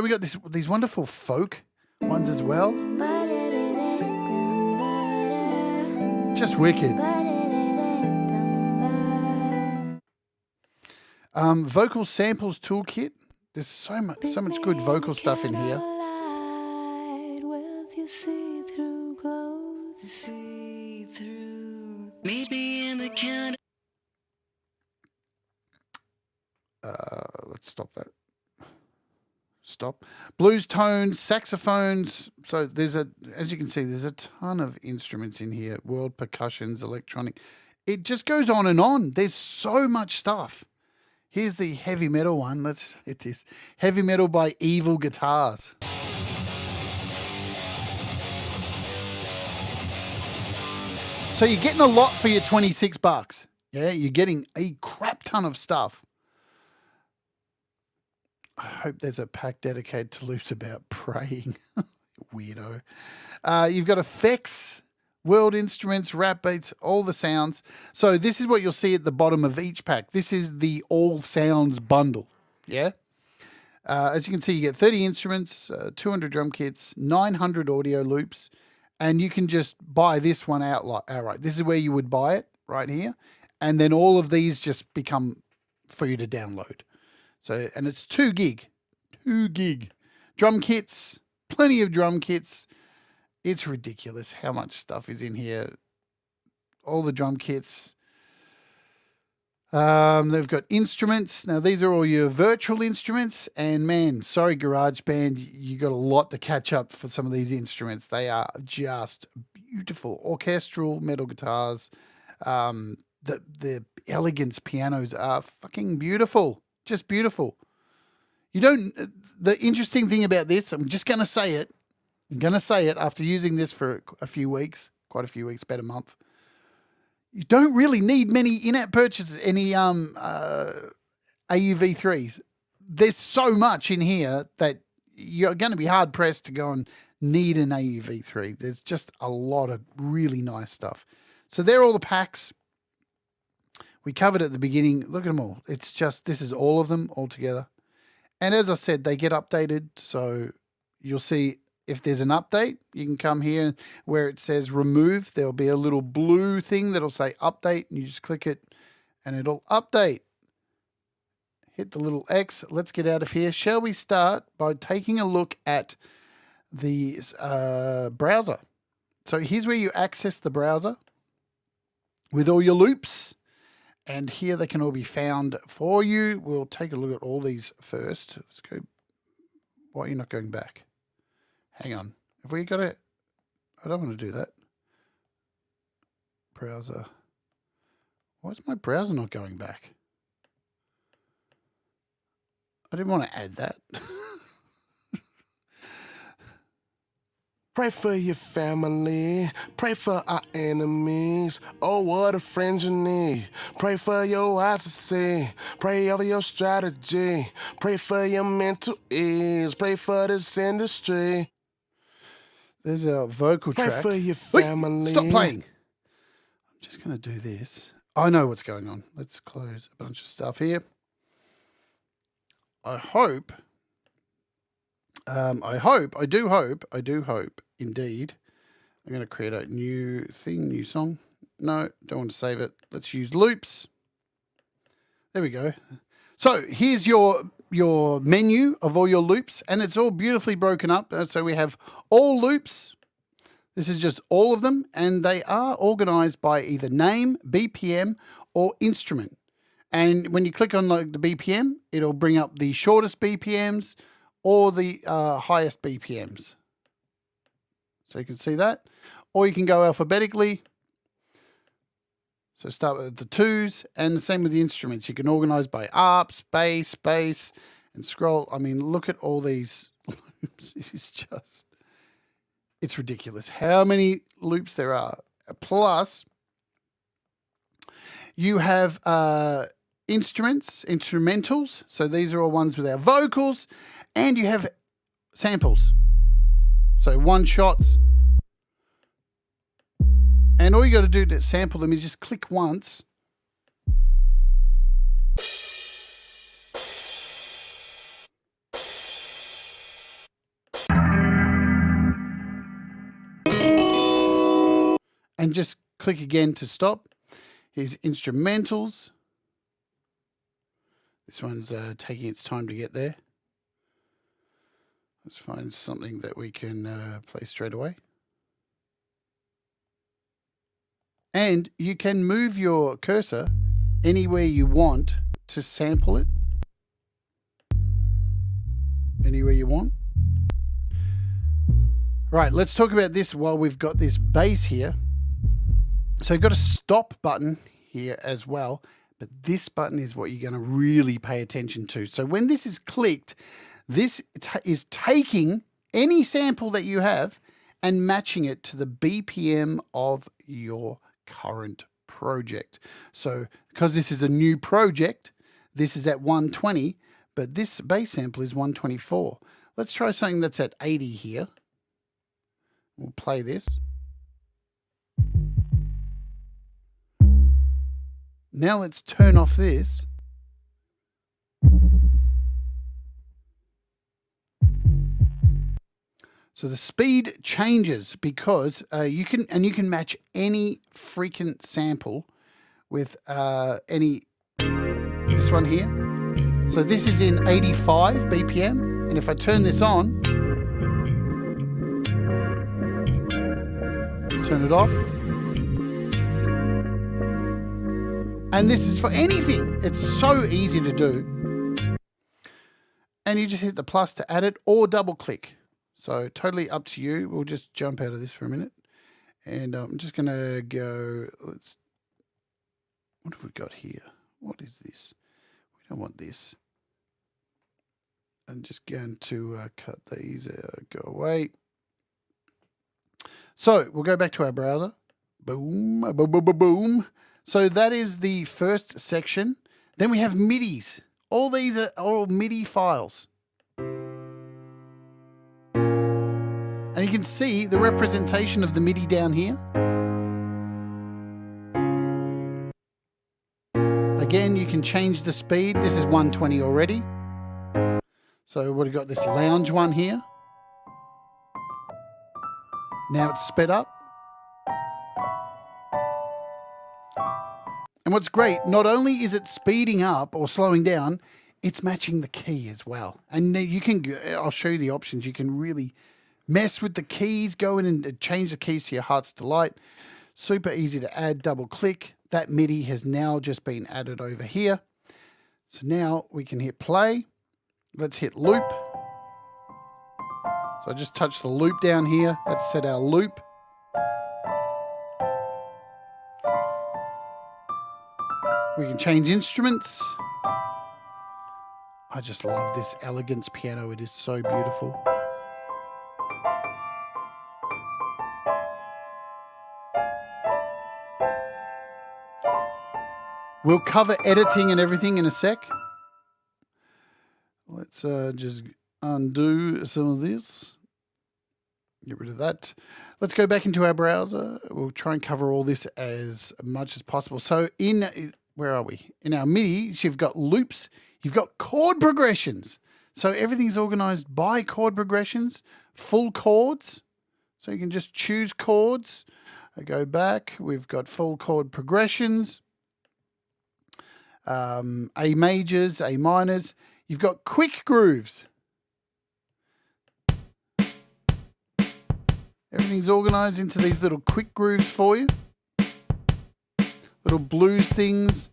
[SPEAKER 1] we got these wonderful folk ones as well. Just wicked. Vocal samples toolkit. There's so much good vocal stuff in here. Let's stop that. Stop. Blues tones, saxophones. So as you can see, there's a ton of instruments in here. World percussions, electronic. It just goes on and on. There's so much stuff. Here's the heavy metal one. Let's hit this. Heavy metal by Evil Guitars. So you're getting a lot for your $26. Yeah, you're getting a crap ton of stuff. I hope there's a pack dedicated to loops about praying. Weirdo. You've got effects, world instruments, rap beats, all the sounds. So this is what you'll see at the bottom of each pack. This is the all sounds bundle. Yeah. As you can see, you get 30 instruments, 200 drum kits, 900 audio loops, and you can just buy this one outright. This is where you would buy it, right here. And then all of these just become for you to download. So, and it's 2 gig. Drum kits, plenty of drum kits. It's ridiculous how much stuff is in here. All the drum kits. They've got instruments. Now, these are all your virtual instruments. And man, sorry, GarageBand, you got a lot to catch up for some of these instruments. They are just beautiful. Orchestral metal guitars. The Elegance pianos are fucking beautiful. Just beautiful. The interesting thing about this, I'm just going to say it. I'm going to say it after using this for a few weeks, quite a few weeks, about a month. You don't really need many in-app purchases, any AUV3s. There's so much in here that you're going to be hard-pressed to go and need an AUV3. There's just a lot of really nice stuff. So they're all the packs. We covered at the beginning. Look at them all. It's just, this is all of them all together. And as I said, they get updated. So you'll see if there's an update, you can come here where it says remove. There'll be a little blue thing that'll say update. And you just click it and it'll update. Hit the little X. Let's get out of here. Shall we start by taking a look at the browser? So here's where you access the browser with all your loops. And here they can all be found for you. We'll take a look at all these first. Let's go. Why are you not going back? Hang on. Have we got it? I don't want to do that. Browser. Why is my browser not going back? I didn't want to add that.
[SPEAKER 5] Pray for your family, pray for our enemies. Oh, what a friend you need. Pray for your eyes to see, pray over your strategy. Pray for your mental ease, pray for this industry.
[SPEAKER 1] There's a vocal track.
[SPEAKER 5] Pray for your family.
[SPEAKER 1] Wait, stop playing. Just going to do this. I know what's going on. Let's close a bunch of stuff here. I do hope, indeed. I'm going to create a new thing, new song. No, don't want to save it. Let's use loops. There we go. So here's your menu of all your loops, and it's all beautifully broken up. So we have all loops. This is just all of them, and they are organized by either name, BPM, or instrument. And when you click on like the BPM, it'll bring up the shortest BPMs or the highest BPMs. So you can see that. Or you can go alphabetically. So start with the 2s, and the same with the instruments. You can organize by arps, bass, and scroll. I mean, look at all these loops. It's ridiculous how many loops there are. Plus, you have instrumentals. So these are all ones with our vocals, and you have samples. So one shots. And all you got to do to sample them is just click once. And just click again to stop. Here's instrumentals. This one's taking its time to get there. Let's find something that we can play straight away. And you can move your cursor anywhere you want to sample it. Anywhere you want. Right, let's talk about this while we've got this bass here. So you've got a stop button here as well, but this button is what you're going to really pay attention to. So when this is clicked, this is taking any sample that you have and matching it to the BPM of your current project. So because this is a new project, this is at 120, but this bass sample is 124. Let's try something that's at 80 here. We'll play this. Now let's turn off this. So the speed changes because you can match any freaking sample with this one here. So this is in 85 BPM, and if I turn this on, turn it off, and this is for anything. It's so easy to do, and you just hit the plus to add it or double click. So totally up to you. We'll just jump out of this for a minute. And I'm just going to go, what have we got here? What is this? We don't want this. I'm just going to cut these out, go away. So we'll go back to our browser. Boom, boom, boom, boom, boom. So that is the first section. Then we have MIDIs. All these are all MIDI files. And you can see the representation of the MIDI down here. Again, you can change the speed. This is 120 already. So we've got this lounge one here. Now it's sped up. And what's great, not only is it speeding up or slowing down, it's matching the key as well. And you can, I'll show you the options. You can really mess with the keys, go in and change the keys to your heart's delight. Super easy to add, double click. That MIDI has now just been added over here. So now we can hit play. Let's hit loop. So I just touch the loop down here. Let's set our loop. We can change instruments. I just love this Elegance piano. It is so beautiful. We'll cover editing and everything in a sec. Let's just undo some of this. Get rid of that. Let's go back into our browser. We'll try and cover all this as much as possible. So where are we? In our MIDI, you've got loops, you've got chord progressions. So everything's organized by chord progressions, full chords. So you can just choose chords. I go back, we've got full chord progressions, A majors, A minors. You've got quick grooves. Everything's organized into these little quick grooves for you. Little blues things,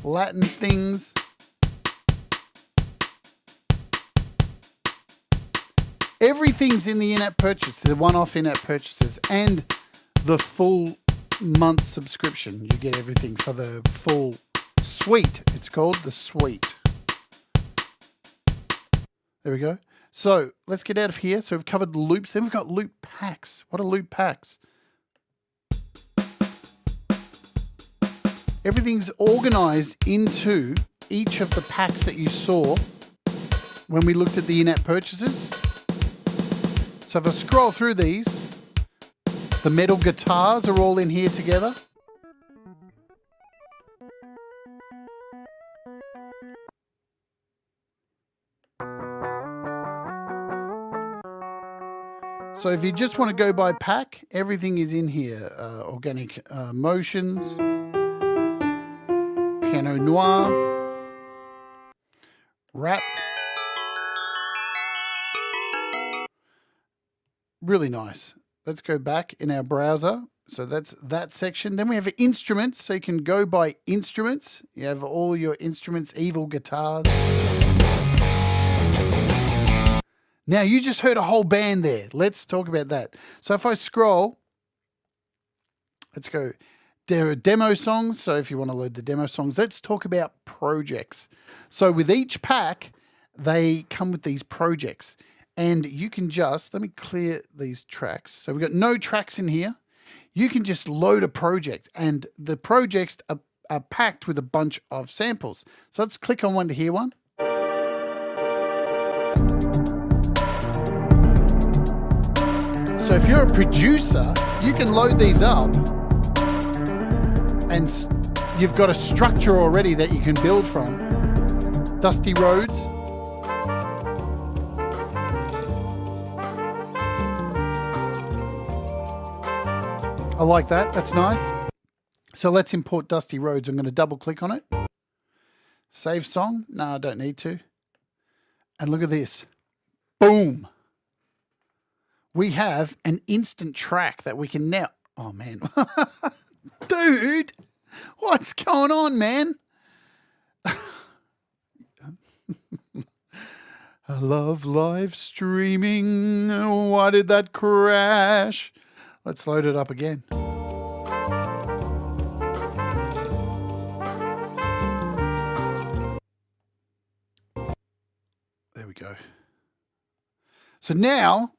[SPEAKER 1] Latin things. Everything's in the in-app purchase, the one-off in-app purchases, and the full month subscription. You get everything for the full suite. It's called the suite. There we go. So let's get out of here. So we've covered the loops. Then we've got loop packs. What are loop packs? Everything's organized into each of the packs that you saw when we looked at the in-app purchases. So if I scroll through these, the metal guitars are all in here together. So if you just want to go by pack, everything is in here. Organic motions, piano noir, rap. Really nice. Let's go back in our browser. So that's that section. Then we have instruments. So you can go by instruments. You have all your instruments, evil guitars. Now, you just heard a whole band there. Let's talk about that. So if I scroll, let's go. There are demo songs. So if you want to load the demo songs, let's talk about projects. So with each pack, they come with these projects. And you can just, let me clear these tracks. So we've got no tracks in here. You can just load a project. And the projects are packed with a bunch of samples. So let's click on one to hear one. So if you're a producer, you can load these up and you've got a structure already that you can build from. Dusty Roads. I like that. That's nice. So let's import Dusty Roads. I'm going to double click on it. Save song. No, I don't need to. And look at this. Boom. We have an instant track that we can now... Oh, man. Dude, what's going on, man? I love live streaming. Why did that crash? Let's load it up again. There we go. So now...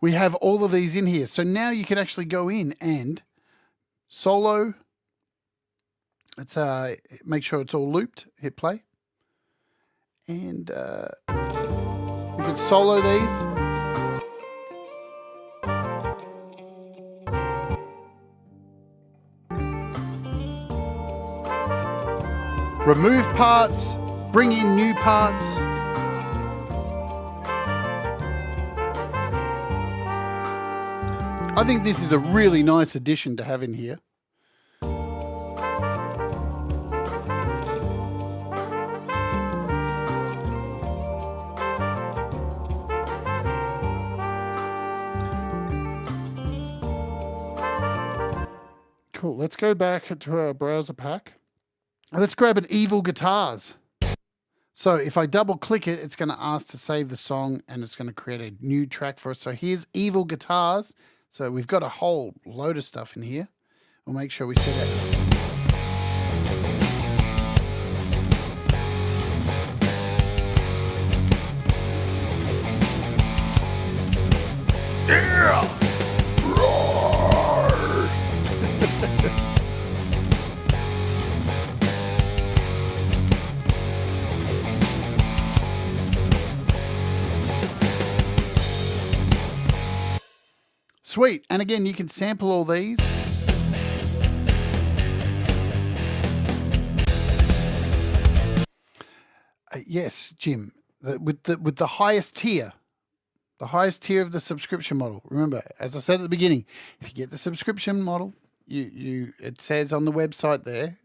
[SPEAKER 1] we have all of these in here. So now you can actually go in and solo. Let's make sure it's all looped. Hit play. And we can solo these. Remove parts. Bring in new parts. I think this is a really nice addition to have in here. Cool. Let's go back to our browser pack. Let's grab an Evil Guitars. So if I double click it, it's going to ask to save the song and it's going to create a new track for us. So here's Evil Guitars. So we've got a whole load of stuff in here. We'll make sure we set that. Yeah! Roar! Sweet. And again, you can sample all these. Yes, Jim, with the highest tier. The highest tier of the subscription model. Remember, as I said at the beginning, if you get the subscription model, it says on the website there,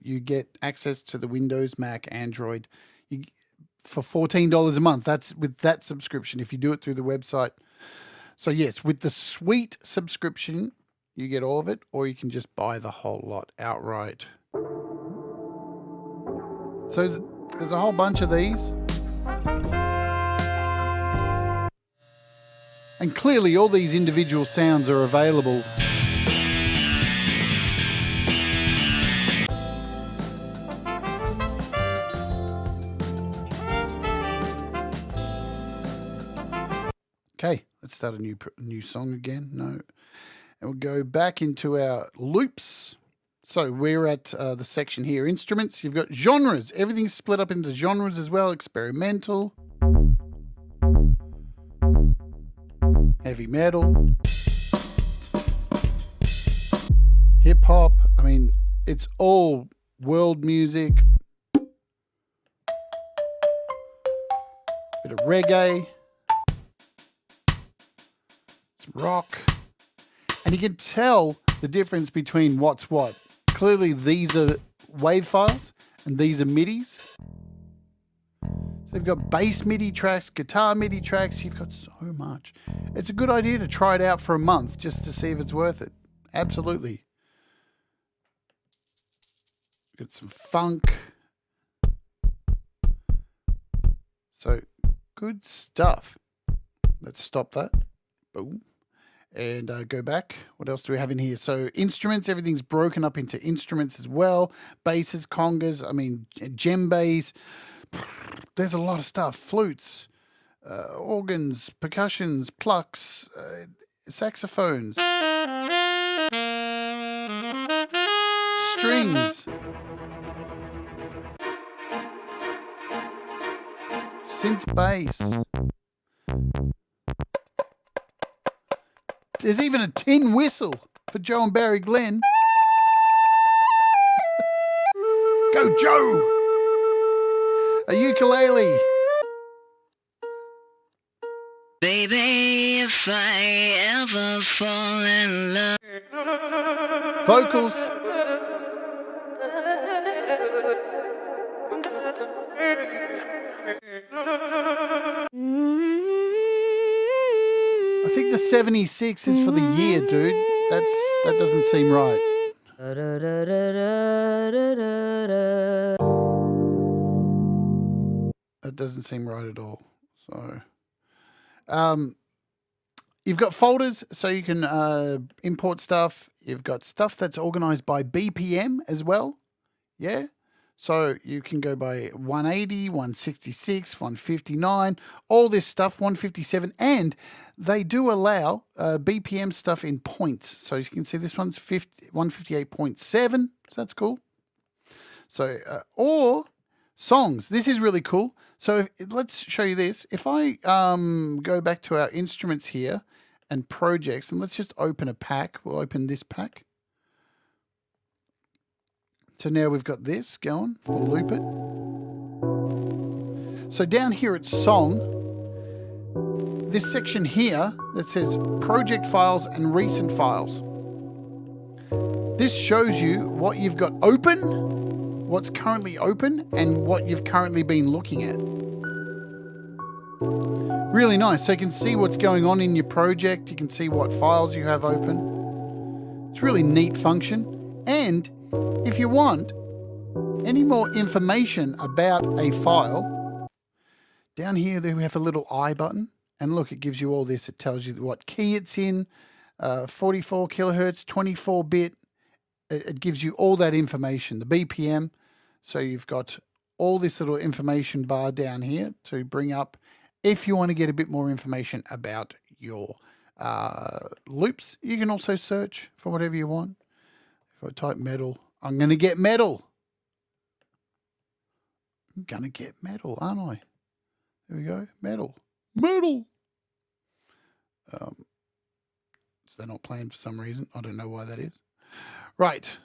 [SPEAKER 1] you get access to the Windows, Mac, Android for $14 a month. That's with that subscription if you do it through the website. So yes, with the Suite subscription, you get all of it, or you can just buy the whole lot outright. So there's a whole bunch of these. And clearly all these individual sounds are available. Okay, let's start a new song again. No. And we'll go back into our loops. So we're at the section here, instruments. You've got genres. Everything's split up into genres as well. Experimental. Heavy metal, hip hop. I mean, it's all world music, bit of reggae, some rock, and you can tell the difference between what's what. Clearly, these are WAV files and these are MIDIs. So you've got bass MIDI tracks, guitar MIDI tracks. You've got so much. It's a good idea to try it out for a month just to see if it's worth it. Absolutely. Got some funk. So good stuff. Let's stop that. Boom. And go back. What else do we have in here? So instruments, everything's broken up into instruments as well. Basses, congas, I mean, djembes. There's a lot of stuff. Flutes, organs, percussions, plucks, saxophones, strings, synth bass. There's even a tin whistle for Joe and Barry Glenn. Go, Joe! A ukulele.
[SPEAKER 3] Baby, if I ever fall in love.
[SPEAKER 1] Vocals. I think the 76 is for the year, dude. That doesn't seem right. That doesn't seem right at all. So, you've got folders, so you can import stuff. You've got stuff that's organized by BPM as well. Yeah. So you can go by 180, 166, 159, all this stuff, 157. And they do allow BPM stuff in points. So you can see this one's 158.7. So that's cool. So, or songs. This is really cool. So let's show you this. If I go back to our instruments here and projects, and let's just open a pack. We'll open this pack. So now we've got this going. We'll loop it. So down here at song, this section here that says project files and recent files. This shows you what you've got open, what's currently open, and what you've currently been looking at. Really nice. So you can see what's going on in your project. You can see what files you have open. It's a really neat function. And if you want any more information about a file, down here we have a little I button. And look, it gives you all this. It tells you what key it's in, 44 kilohertz, 24-bit. It gives you all that information, the BPM. So you've got all this little information bar down here to bring up if you want to get a bit more information about your loops. You can also search for whatever you want. If I type metal, I'm going to get metal. I'm going to get metal, aren't I? There we go, metal. Metal. they're not playing for some reason. I don't know why that is. Right.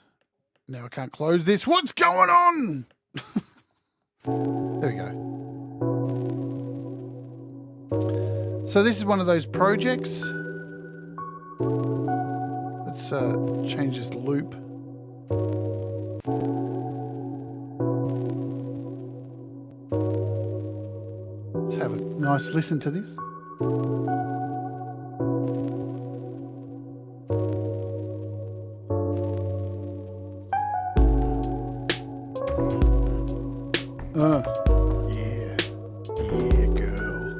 [SPEAKER 1] Now I can't close this. What's going on? There we go. So this is one of those projects. Let's change this loop. Let's have a nice listen to this. Yeah. Yeah, girl.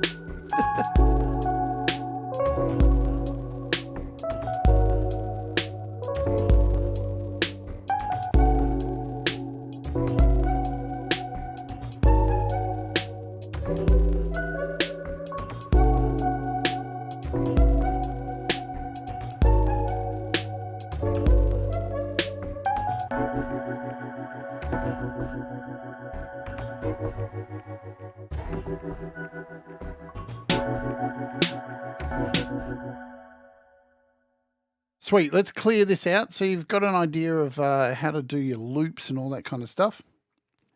[SPEAKER 1] Sweet, let's clear this out so you've got an idea of how to do your loops and all that kind of stuff.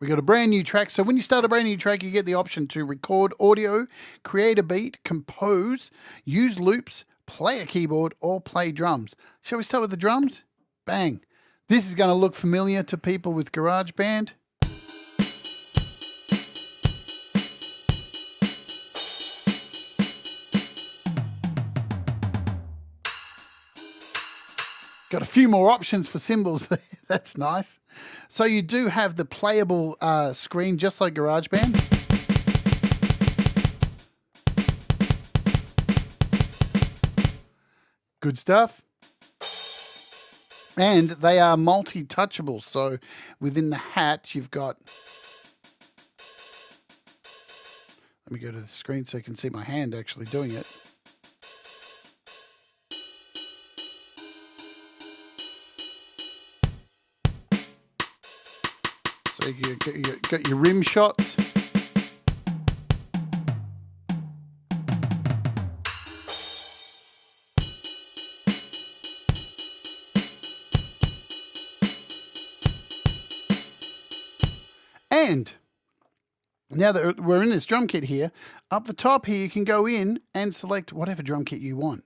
[SPEAKER 1] We got a brand new track. So when you start a brand new track, you get the option to record audio, create a beat, compose, use loops, play a keyboard, or play drums. Shall we start with the drums? Bang. This is going to look familiar to people with GarageBand. Got a few more options for cymbals there. That's nice. So you do have the playable screen just like GarageBand. Good stuff. And they are multi-touchable. So within the hat, you've got... Let me go to the screen so you can see my hand actually doing it. So you got your rim shots. And now that we're in this drum kit here, up the top here you can go in and select whatever drum kit you want.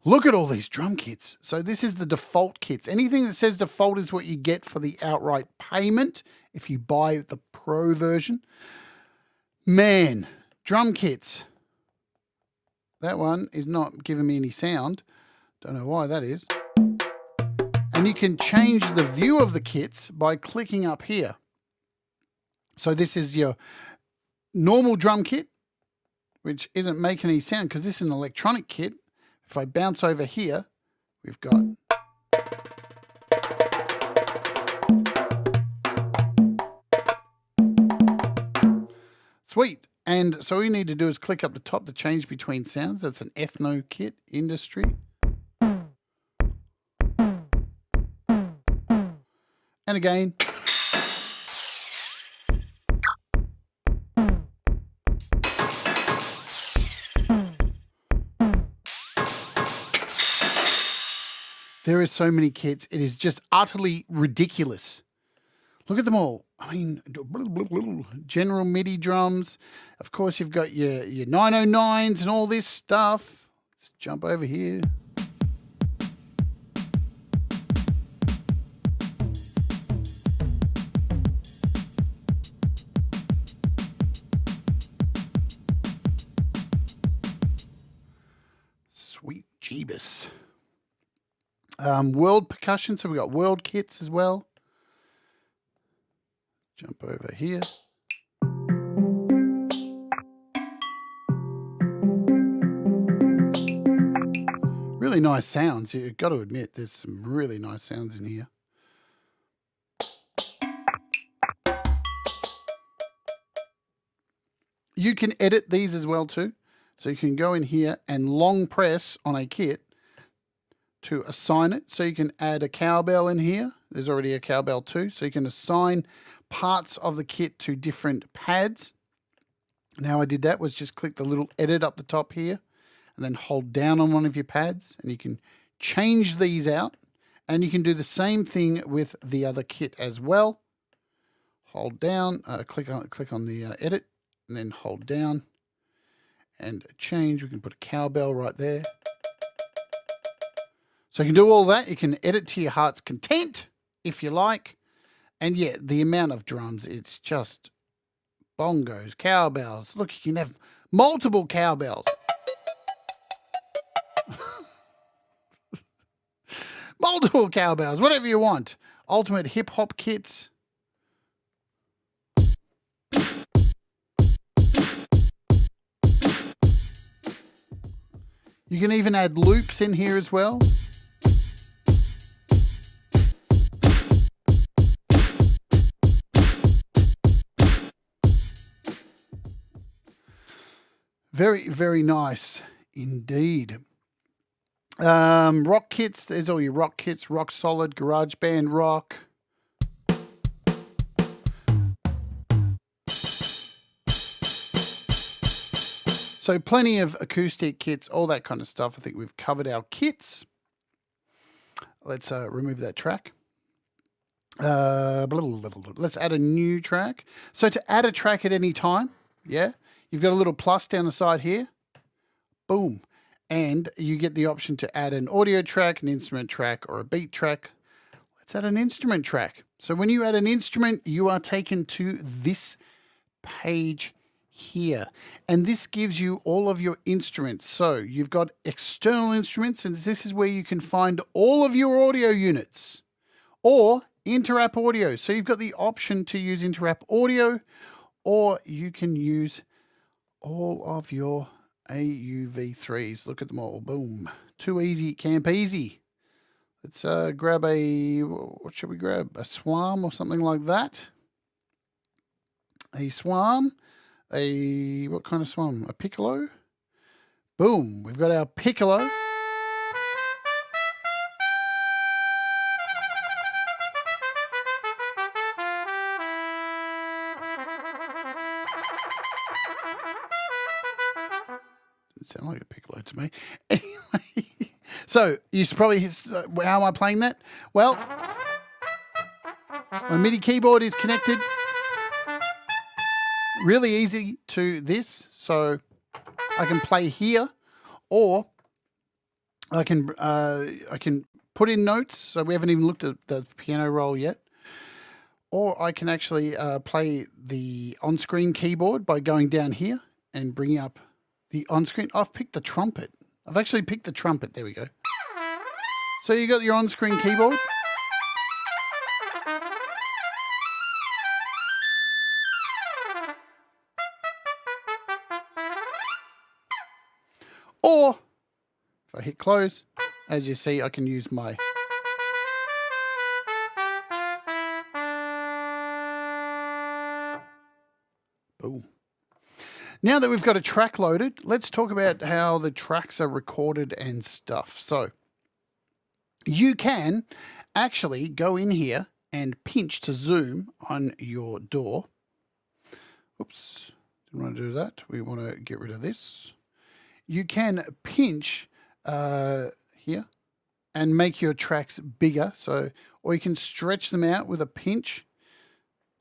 [SPEAKER 1] Look at all these drum kits. So this is the default kits. Anything that says default is what you get for the outright payment if you buy the Pro version. Man, drum kits. That one is not giving me any sound. Don't know why that is. And you can change the view of the kits by clicking up here. So this is your normal drum kit, which isn't making any sound because this is an electronic kit. If I bounce over here, we've got... Sweet. And so all you need to do is click up the top to change between sounds. That's an ethno kit, industry. And again. There are so many kits. It is just utterly ridiculous. Look at them all. I mean, general MIDI drums. Of course, you've got your 909s and all this stuff. Let's jump over here. Sweet Jeebus. World percussion, so we've got world kits as well. Jump over here. Really nice sounds. You've got to admit, there's some really nice sounds in here. You can edit these as well too. So you can go in here and long press on a kit to assign it. So you can add a cowbell in here. There's already a cowbell too. So you can assign parts of the kit to different pads. And how I did that was just click the little edit up the top here and then hold down on one of your pads and you can change these out, and you can do the same thing with the other kit as well. Hold down, click on the edit, and then hold down and change. We can put a cowbell right there. So you can do all that. You can edit to your heart's content if you like. And yeah, the amount of drums, it's just bongos, cowbells. Look, you can have multiple cowbells. Multiple cowbells, whatever you want. Ultimate hip hop kits. You can even add loops in here as well. Very, very nice indeed. Rock kits, there's all your rock kits, Rock Solid, GarageBand Rock. So plenty of acoustic kits, all that kind of stuff. I think we've covered our kits. Let's remove that track. Let's add a new track. So to add a track at any time, yeah, you've got a little plus down the side here. Boom. And you get the option to add an audio track, an instrument track, or a beat track. Let's add an instrument track. So when you add an instrument, you are taken to this page here. And this gives you all of your instruments. So you've got external instruments, and this is where you can find all of your audio units. Or inter-app audio. So you've got the option to use inter-app audio, or you can use all of your AUV3s. Look at them all. Boom. Too easy, camp easy. Let's grab a, what should we grab? A swarm or something like that. A swarm. What kind of swarm? A piccolo. Boom. We've got our piccolo. Sound like a piccolo to me. Anyway, so you should probably, how am I playing that? Well, my MIDI keyboard is connected really easy to this, so I can play here, or I can put in notes. So we haven't even looked at the piano roll yet, or I can actually play the on-screen keyboard by going down here and bringing up the on-screen. I've picked the trumpet. I've actually picked the trumpet. There we go. So you got your on-screen keyboard. Or if I hit close, as you see, I can use my boom. Now that we've got a track loaded, let's talk about how the tracks are recorded and stuff. So you can actually go in here and pinch to zoom on your DAW. Oops, didn't want to do that. We want to get rid of this. You can pinch here and make your tracks bigger. So, or you can stretch them out with a pinch,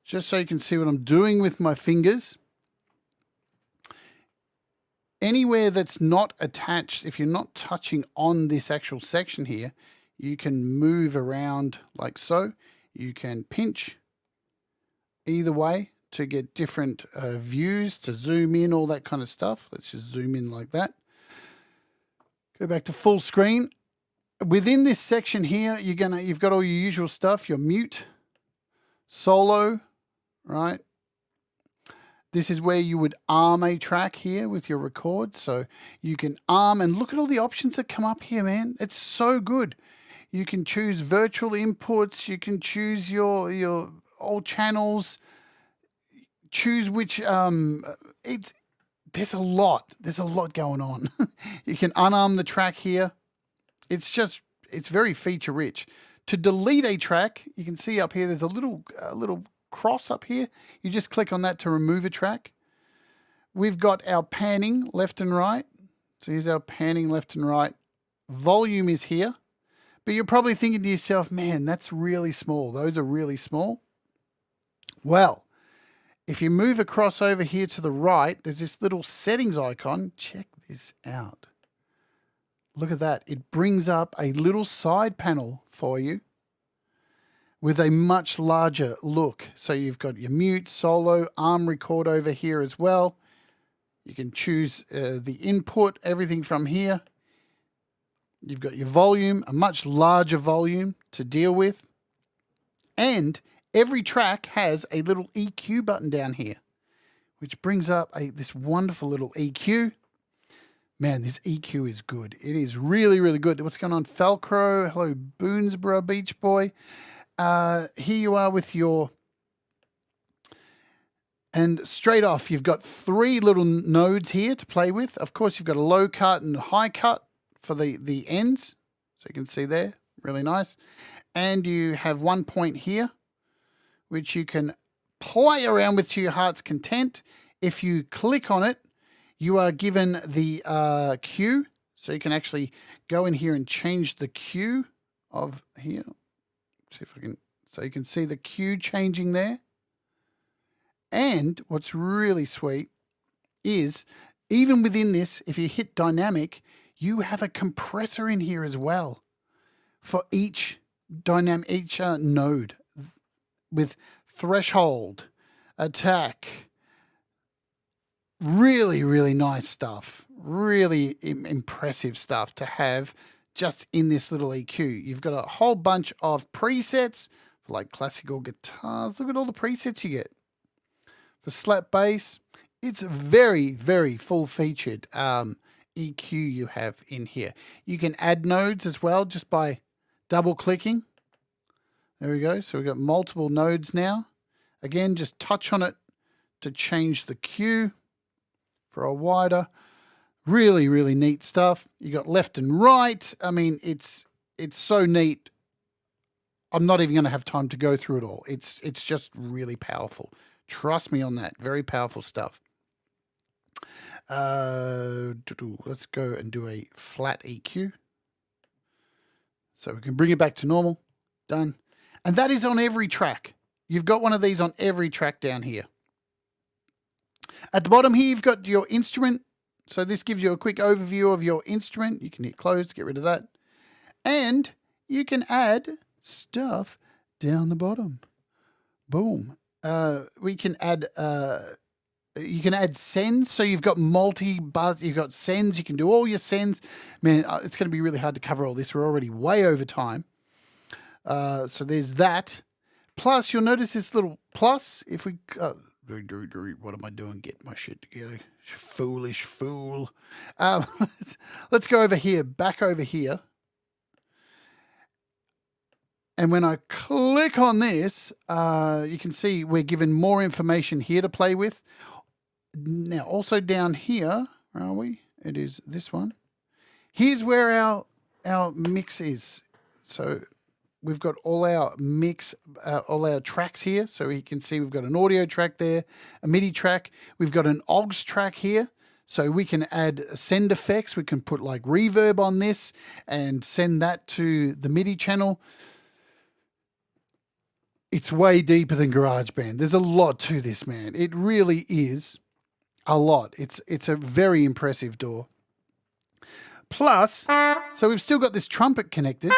[SPEAKER 1] just so you can see what I'm doing with my fingers. Anywhere that's not attached, if you're not touching on this actual section here, you can move around like so. You can pinch either way to get different views, to zoom in, all that kind of stuff. Let's just zoom in like that. Go back to full screen. Within this section here, you've got all your usual stuff, your mute, solo, right? This is where you would arm a track here with your record. So you can arm, and look at all the options that come up here, man. It's so good. You can choose virtual inputs. You can choose your all channels. Choose which, there's a lot going on. You can unarm the track here. It's very feature rich. To delete a track, you can see up here, there's a little cross up here. You just click on that to remove a track. We've got our panning left and right. So here's our panning left and right. Volume is here. But you're probably thinking to yourself, man, that's really small. Those are really small. Well, if you move across over here to the right, there's this little settings icon. Check this out. Look at that. It brings up a little side panel for you with a much larger look. So you've got your mute, solo, arm record over here as well. You can choose the input, everything from here. You've got your volume, a much larger volume to deal with. And every track has a little EQ button down here, which brings up this wonderful little EQ. Man, this EQ is good. It is really, really good. What's going on? Falcro, hello, Boonesborough Beach Boy. Here you are with your... And straight off, you've got 3 little nodes here to play with. Of course, you've got a low cut and high cut for the ends. So you can see there, really nice. And you have 1 point here, which you can play around with to your heart's content. If you click on it, you are given the cue. So you can actually go in here and change the cue of here. See if I can, so you can see the cue changing there. And what's really sweet is, even within this, if you hit dynamic, you have a compressor in here as well for each node with threshold, attack. Really, really nice stuff. Really impressive stuff to have just in this little EQ. You've got a whole bunch of presets for like classical guitars. Look at all the presets you get. For slap bass, it's very, very full-featured EQ you have in here. You can add nodes as well just by double-clicking. There we go. So we've got multiple nodes now. Again, just touch on it to change the cue for a wider. Really, really neat stuff. You got left and right. I mean, it's so neat. I'm not even going to have time to go through it all. It's just really powerful. Trust me on that. Very powerful stuff. Let's go and do a flat EQ. So we can bring it back to normal. Done. And that is on every track. You've got one of these on every track down here. At the bottom here, you've got your instrument. So this gives you a quick overview of your instrument. You can hit close to get rid of that. And you can add stuff down the bottom. Boom. We can add you can add sends, so you've got multi-buzz, you've got sends, you can do all your sends. Man, it's going to be really hard to cover all this. We're already way over time. So there's that. Plus, you'll notice this little plus. If we, what am I doing? Get my shit together. Foolish fool. Let's go over here, back over here. And when I click on this, you can see we're given more information here to play with. Now, also down here, where are we? It is this one. Here's where our mix is. So we've got all our mix, all our tracks here. So you can see we've got an audio track there, a MIDI track. We've got an aux track here. So we can add send effects. We can put like reverb on this and send that to the MIDI channel. It's way deeper than GarageBand. There's a lot to this, man. It really is a lot. It's a very impressive DAW. Plus, so we've still got this trumpet connected,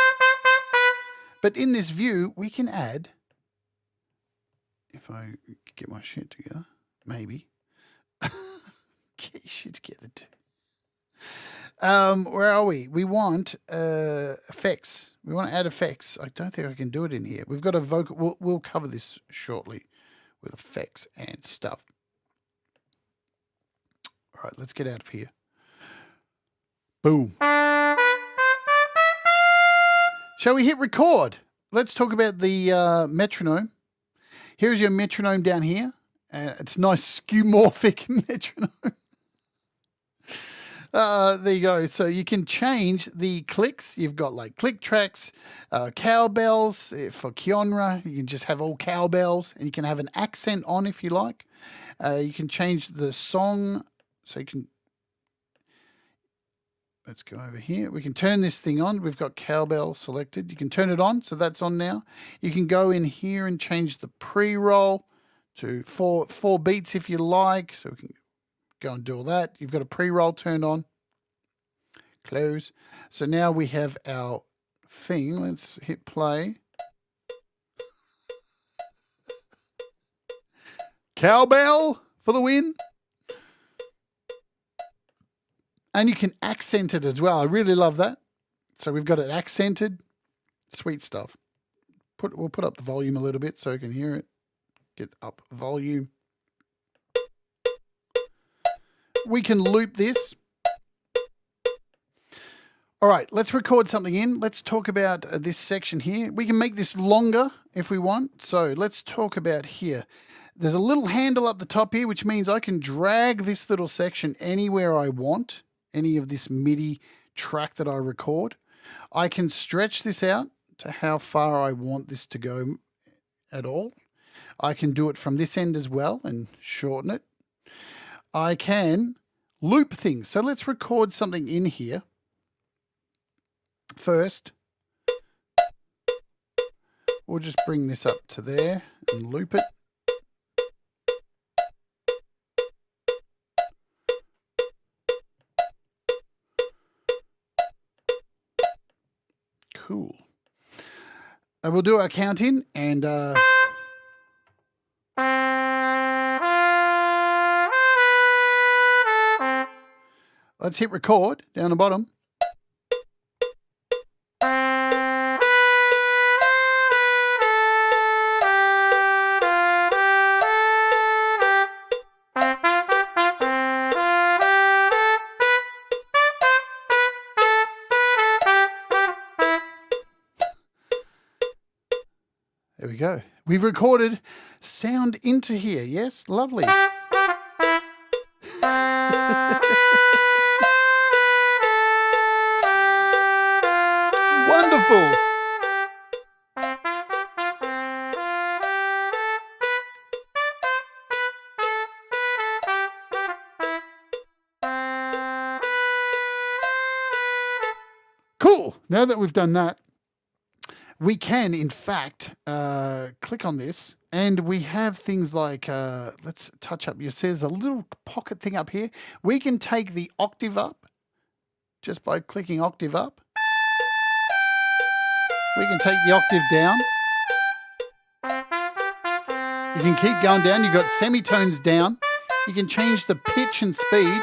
[SPEAKER 1] but in this view, we can add, if I get my shit together, maybe. Get your shit together too. Where are we? We want effects. We want to add effects. I don't think I can do it in here. We've got a vocal. We'll cover this shortly with effects and stuff. All right, let's get out of here. Boom. Shall we hit record? Let's talk about the metronome. Here's your metronome down here. It's nice skeuomorphic metronome. There you go. So you can change the clicks. You've got like click tracks, cowbells for Kionra. You can just have all cowbells, and you can have an accent on if you like. You can change the song, so you can. let's go over here. We can turn this thing on. We've got cowbell selected. You can turn it on, so that's on now. You can go in here and change the pre-roll to four beats if you like. So we can go and do all that. You've got a pre-roll turned on. Close. So now we have our thing. Let's hit play. Cowbell for the win. And you can accent it as well. I really love that. So we've got it accented. Sweet stuff. We'll put up the volume a little bit so you can hear it. Get up volume. We can loop this. All right, let's record something in. Let's talk about this section here. We can make this longer if we want. So let's talk about here. There's a little handle up the top here, which means I can drag this little section anywhere I want. Any of this MIDI track that I record. I can stretch this out to how far I want this to go at all. I can do it from this end as well and shorten it. I can loop things. So let's record something in here. First, we'll just bring this up to there and loop it. Cool. We'll do our count in and let's hit record down the bottom. There we go. We've recorded sound into here. Yes, lovely. Wonderful. Cool. Now that we've done that, we can, in fact, click on this and we have things like, let's touch up. It says a little pocket thing up here. We can take the octave up just by clicking octave up. We can take the octave down. You can keep going down. You've got semitones down. You can change the pitch and speed.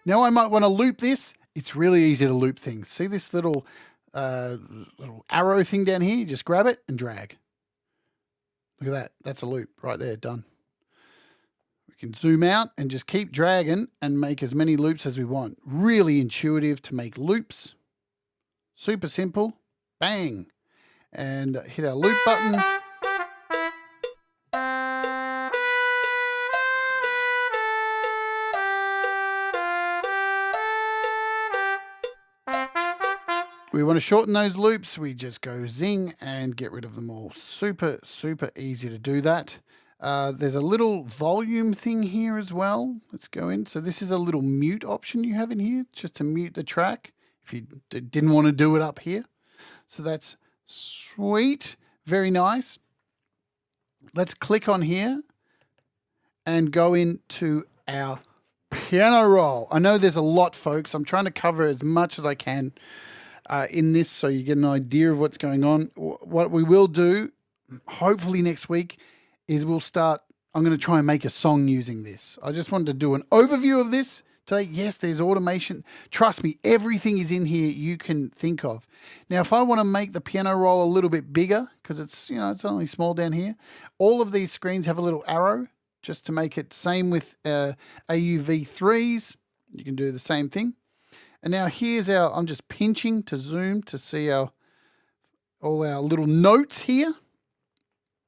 [SPEAKER 1] Now I might want to loop this. It's really easy to loop things. See this little arrow thing down here? You just grab it and drag. Look at that. That's a loop right there. Done. We can zoom out and just keep dragging and make as many loops as we want. Really intuitive to make loops. Super simple. Bang. And hit our loop button. We want to shorten those loops. We just go zing and get rid of them all. Super, super easy to do that. There's a little volume thing here as well. Let's go in. So this is a little mute option you have in here, just to mute the track if you didn't want to do it up here. So that's sweet. Very nice. Let's click on here and go into our piano roll. I know there's a lot, folks. I'm trying to cover as much as I can in this so you get an idea of what's going on. What we will do, hopefully next week, is I'm going to try and make a song using this. I just wanted to do an overview of this today. Yes, there's automation. Trust me, everything is in here you can think of. Now, if I want to make the piano roll a little bit bigger, because it's, it's only small down here, all of these screens have a little arrow just to make it same with AUV3s. You can do the same thing. And now here's I'm just pinching to zoom to see all our little notes here,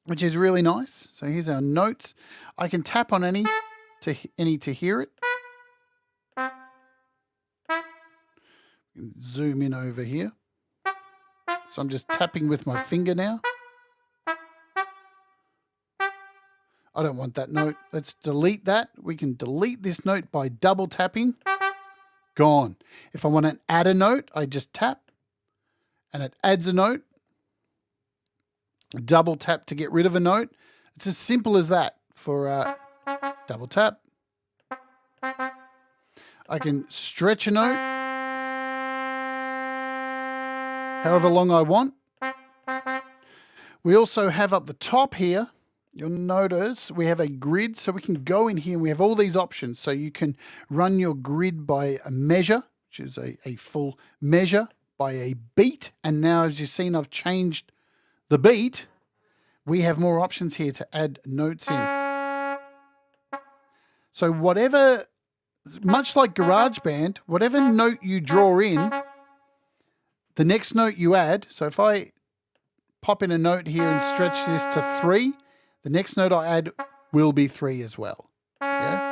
[SPEAKER 1] which is really nice. So here's our notes. I can tap on any to hear it. Zoom in over here. So I'm just tapping with my finger now. I don't want that note. Let's delete that. We can delete this note by double tapping. Gone. If I want to add a note, I just tap and it adds a note. Double tap to get rid of a note. It's as simple as that for double tap. I can stretch a note however long I want. We also have up the top here, you'll notice we have a grid, so we can go in here and we have all these options. So you can run your grid by a measure, which is a full measure, by a beat. And now, as you've seen, I've changed the beat. We have more options here to add notes in. So whatever, much like GarageBand, whatever note you draw in, the next note you add. So if I pop in a note here and stretch this to 3, the next note I add will be 3 as well. Yeah?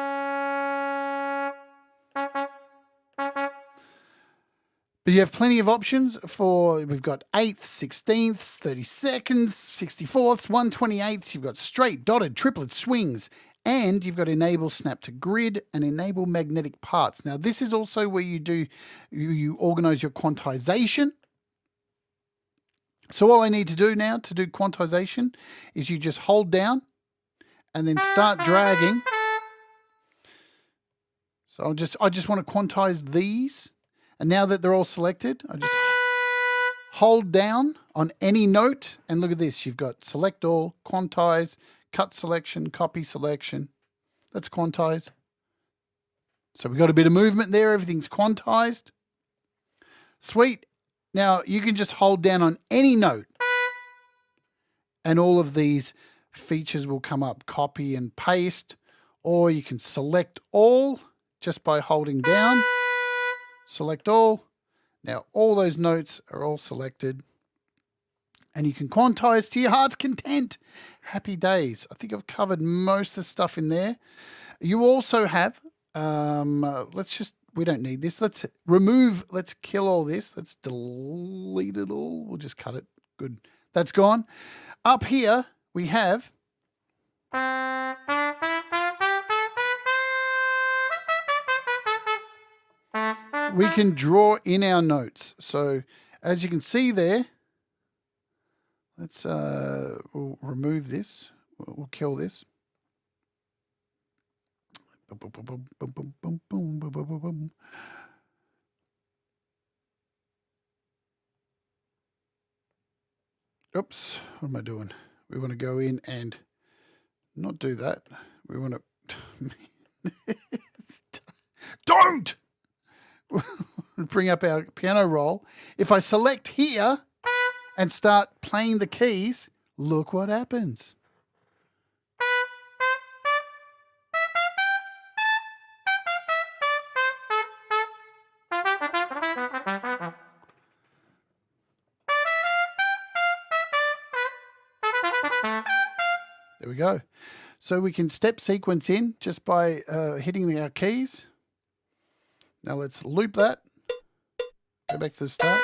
[SPEAKER 1] But you have plenty of options for, we've got 8ths, 16ths, 32nds, 64ths, 128ths. You've got straight, dotted, triplet, swings, and you've got enable snap to grid and enable magnetic parts. Now this is also where you organize your quantization. So all I need to do now to do quantization is you just hold down and then start dragging. So I just want to quantize these. And now that they're all selected, I just hold down on any note. And look at this. You've got select all, quantize, cut selection, copy selection. Let's quantize. So we've got a bit of movement there. Everything's quantized. Sweet. Now you can just hold down on any note and all of these features will come up. Copy and paste, or you can select all just by holding down. Select all. Now all those notes are all selected and you can quantize to your heart's content. Happy days. I think I've covered most of the stuff in there. You also have, we don't need this. Let's kill all this. Let's delete it all. We'll just cut it. Good. That's gone. Up here we have we can draw in our notes. So as you can see there, let's we'll remove this. We'll kill this. Oops, what am I doing? We want to go in and not do that. We want to don't bring up our piano roll. If I select here and start playing the keys, look what happens. There we go. So we can step sequence in just by hitting our keys. Now let's loop that. Go back to the start.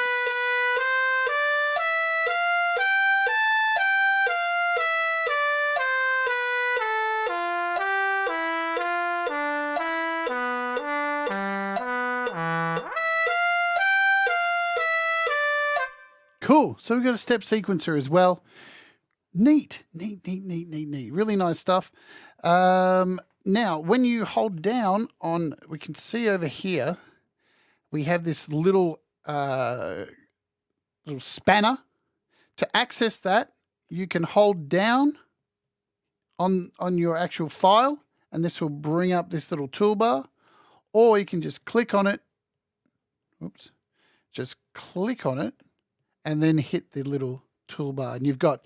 [SPEAKER 1] Cool. So we've got a step sequencer as well. Neat. Really nice stuff. Now, when you hold down on, we can see over here, we have this little spanner. To access that, you can hold down on your actual file, and this will bring up this little toolbar, or you can just click on it. Oops. Just click on it, and then hit the little toolbar, and you've got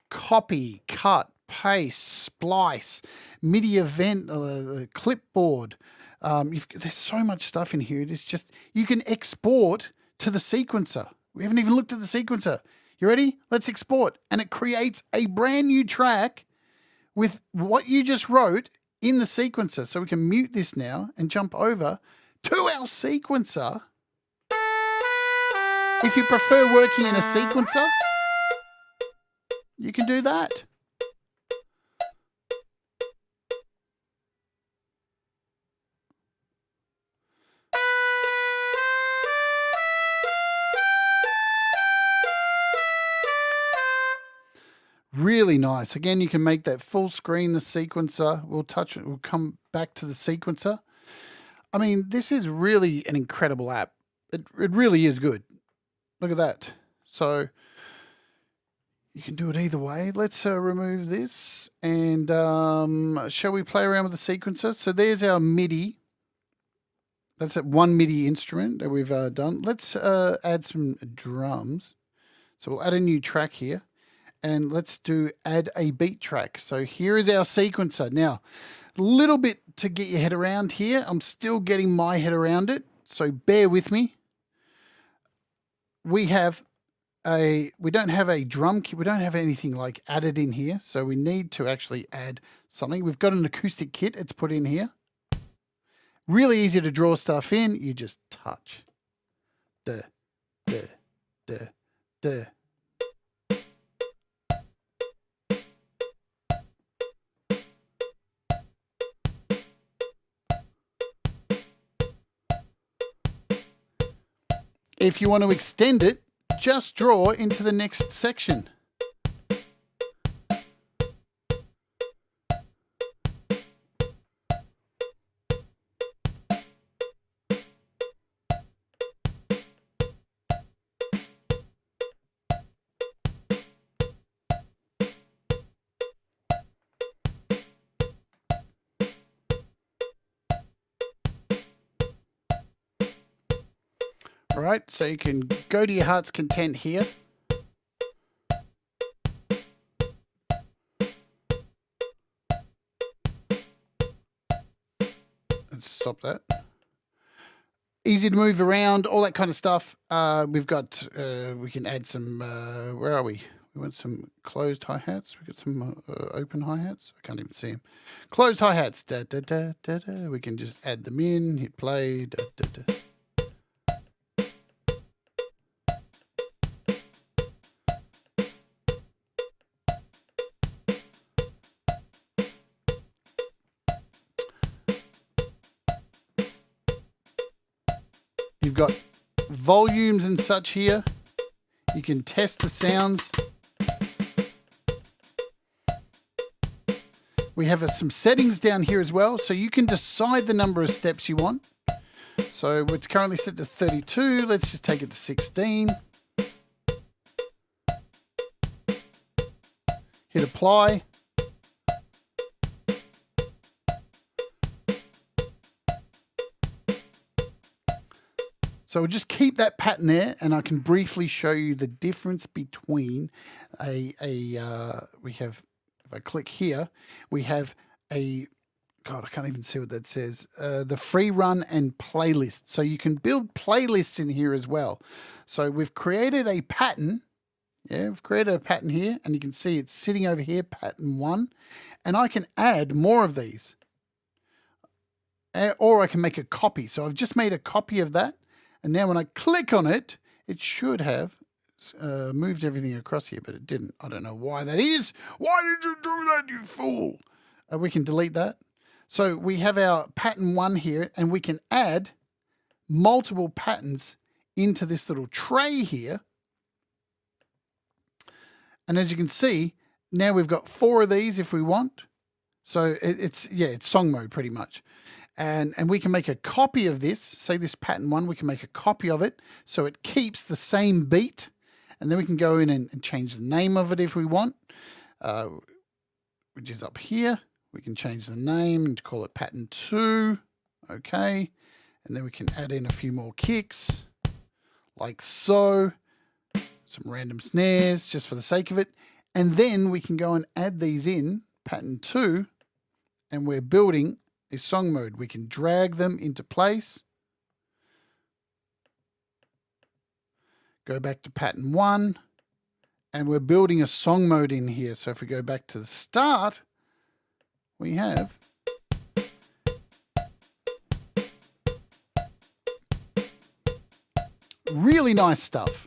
[SPEAKER 1] copy, cut, paste, splice, MIDI event, clipboard. There's so much stuff in here. It's just, you can export to the sequencer. We haven't even looked at the sequencer. You ready? Let's export. And it creates a brand new track with what you just wrote in the sequencer. So we can mute this now and jump over to our sequencer. If you prefer working in a sequencer, you can do that. Really nice. Again, you can make that full screen, the sequencer. We'll come back to the sequencer. I mean, this is really an incredible app. It really is good. Look at that. So you can do it either way. Let's remove this and shall we play around with the sequencer? So there's our MIDI. That's that one MIDI instrument that we've done. Let's add some drums. So we'll add a new track here. And let's add a beat track. So here is our sequencer. Now, a little bit to get your head around here. I'm still getting my head around it, so bear with me. We don't have a drum kit. We don't have anything like added in here. So we need to actually add something. We've got an acoustic kit. It's put in here. Really easy to draw stuff in. You just touch. Duh, duh, duh, duh. If you want to extend it, just draw into the next section. All right, so you can go to your heart's content here. Let's stop that. Easy to move around, all that kind of stuff. We've got, we can add some, where are we? We want some closed hi-hats. We've got some open hi-hats. I can't even see them. Closed hi-hats. Da, da, da, da, da. We can just add them in, hit play. Da, da, da. You've got volumes and such here. You can test the sounds. We have some settings down here as well, so you can decide the number of steps you want. So it's currently set to 32. Let's just take it to 16. Hit apply. So we'll just keep that pattern there, and I can briefly show you the difference between we have, if I click here, we have God, I can't even see what that says, the free run and playlist. So you can build playlists in here as well. So we've created a pattern. Yeah, we've created a pattern here, and you can see it's sitting over here, pattern 1, and I can add more of these. Or I can make a copy. So I've just made a copy of that. And now when I click on it, it should have moved everything across here, but it didn't. I don't know why that is. Why did you do that, you fool? We can delete that. So we have our pattern 1 here, and we can add multiple patterns into this little tray here. And as you can see, now we've got 4 of these if we want. So it's song mode pretty much. And we can make a copy of this, say this pattern 1, we can make a copy of it so it keeps the same beat. And then we can go in and change the name of it if we want, which is up here. We can change the name and call it pattern 2. Okay. And then we can add in a few more kicks like so. Some random snares just for the sake of it. And then we can go and add these in, pattern 2, and we're building is song mode. We can drag them into place. Go back to pattern 1, and we're building a song mode in here. So if we go back to the start, we have really nice stuff.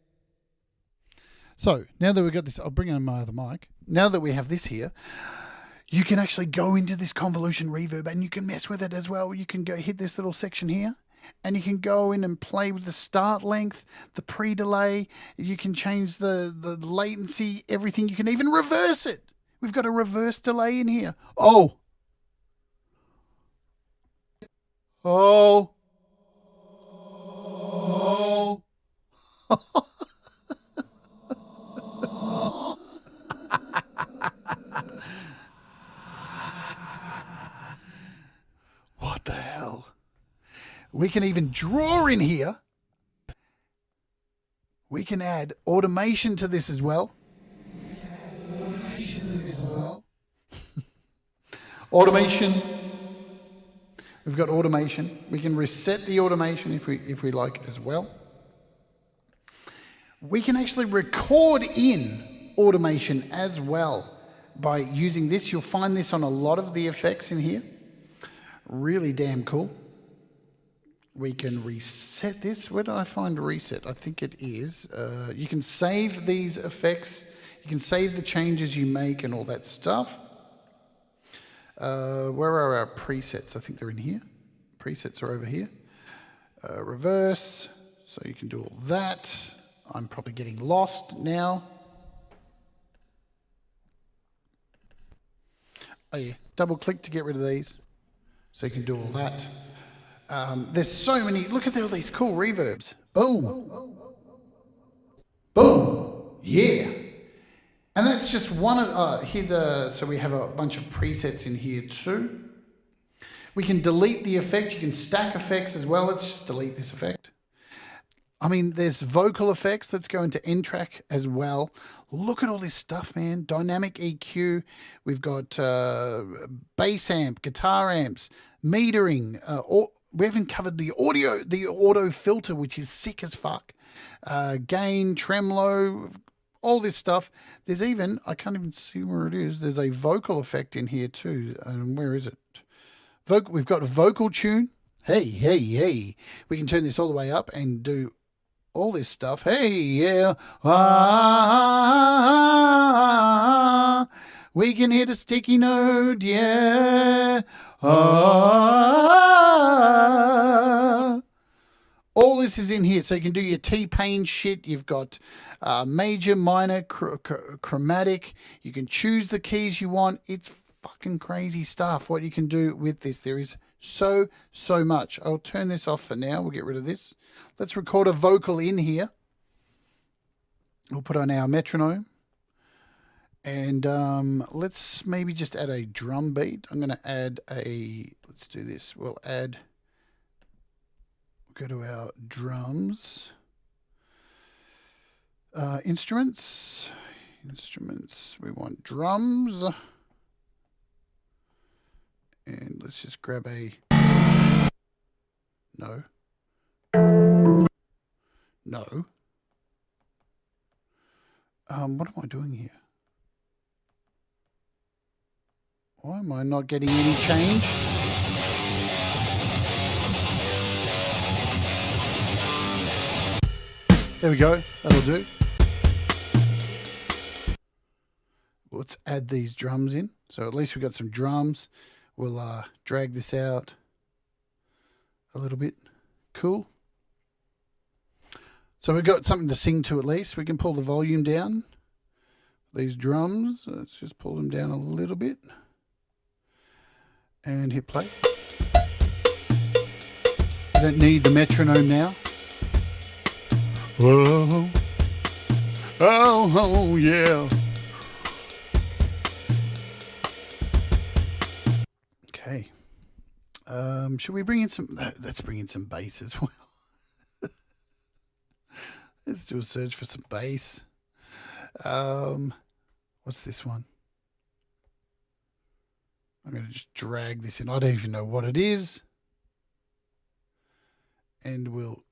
[SPEAKER 1] So now that we've got this, I'll bring on my other mic. Now that we have this here, you can actually go into this convolution reverb and you can mess with it as well. You can go hit this little section here and you can go in and play with the start length, the pre-delay. You can change the latency, everything. You can even reverse it. We've got a reverse delay in here. Oh. Oh. Oh. What the hell? We can even draw in here. We can add automation to this as well. Automation. We've got automation. We can reset the automation if we like as well. We can actually record in automation as well by using this. You'll find this on a lot of the effects in here. Really damn cool. We can reset this. Where did I find reset? I think it is. You can save these effects. You can save the changes you make and all that stuff. Where are our presets? I think they're in here. Presets are over here. Reverse. So you can do all that. I'm probably getting lost now. Oh yeah, double click to get rid of these. So you can do all that. There's so many, look at all these cool reverbs. Boom. Boom. Yeah. And that's just one of, so we have a bunch of presets in here too. We can delete the effect. You can stack effects as well. Let's just delete this effect. I mean, there's vocal effects. Let's go into N track as well. Look at all this stuff, man. Dynamic EQ. We've got bass amp, guitar amps, metering. We haven't covered the audio, the auto filter, which is sick as fuck. Gain, tremolo, all this stuff. There's even, I can't even see where it is. There's a vocal effect in here too. Where is it? We've got VocalTune. Hey, hey, hey. We can turn this all the way up and do all this stuff. Hey, yeah. Ah, we can hit a sticky note, yeah. Ah. All this is in here, so you can do your T-Pain shit. You've got major, minor, chromatic. You can choose the keys you want. It's fucking crazy stuff what you can do with this. There is so much. I'll turn this off for now. We'll get rid of this. Let's record a vocal in here. We'll put on our metronome. And let's maybe just add a drum beat. I'm going to add a, let's do this. We'll go to our drums. Instruments. We want drums. And let's just grab a, no. What am I doing here? Why am I not getting any change? There we go, that'll do. Let's add these drums in. So at least we've got some drums. We'll drag this out a little bit. Cool. So we've got something to sing to at least. We can pull the volume down. These drums, let's just pull them down a little bit. And hit play. I don't need the metronome now. Whoa. Oh, yeah. Okay. Should we bring in some, let's bring in some bass as well. Let's do a search for some bass. What's this one? I'm going to just drag this in. I don't even know what it is. And we'll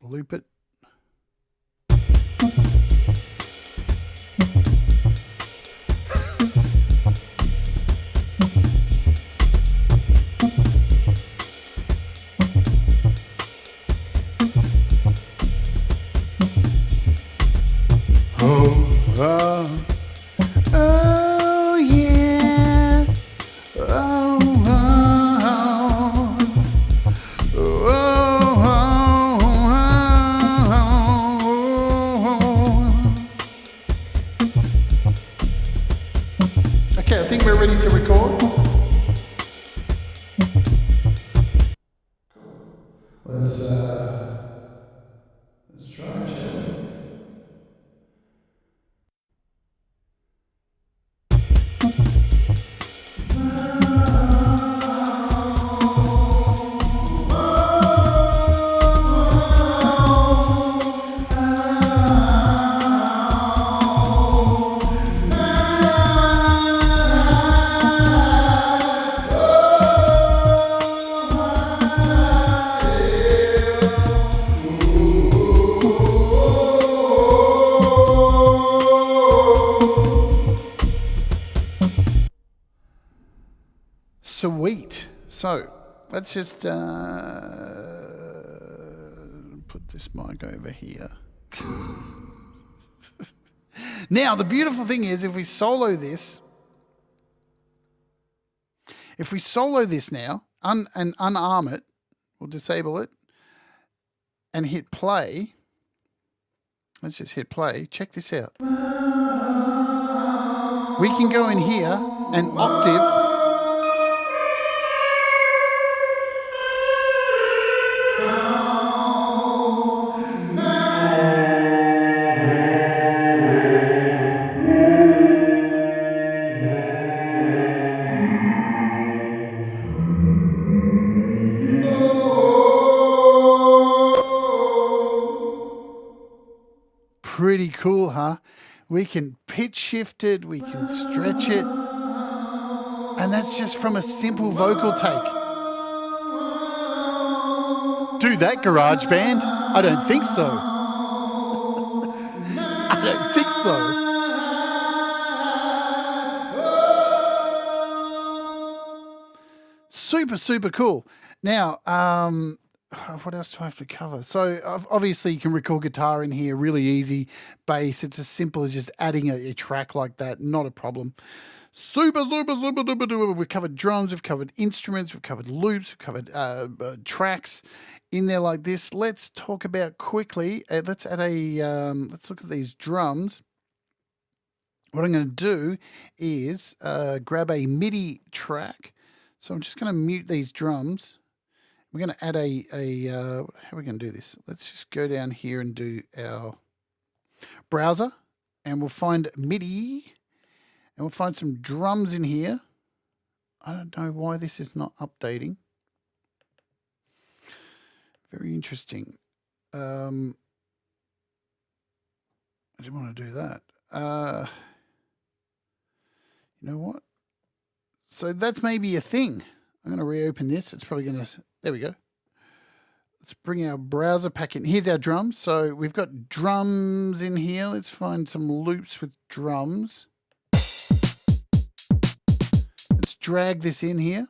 [SPEAKER 1] loop it. So let's just put this mic over here. Now, the beautiful thing is if we solo this now and unarm it, we'll disable it and hit play. Let's just hit play. Check this out. We can go in here and octave. Pretty cool, huh? We can pitch shift it, we can stretch it, and that's just from a simple vocal take. Do that, GarageBand? I don't think so. I don't think so. Super, super cool. Now, what else do I have to cover? So obviously you can record guitar in here really easy. Bass, it's as simple as just adding a track like that. Not a problem. Super, super, super, duper, duper. We've covered drums, we've covered instruments, we've covered loops, we've covered tracks in there like this. Let's talk about quickly. Let's add a, let's look at these drums. What I'm going to do is grab a MIDI track. So I'm just going to mute these drums. We're going to add how are we going to do this? Let's just go down here and do our browser, and we'll find MIDI, and we'll find some drums in here. I don't know why this is not updating. Very interesting. I didn't want to do that. You know what? So that's maybe a thing. I'm going to reopen this. It's probably going to... There we go. Let's bring our browser pack in. Here's our drums. So we've got drums in here. Let's find some loops with drums. Let's drag this in here.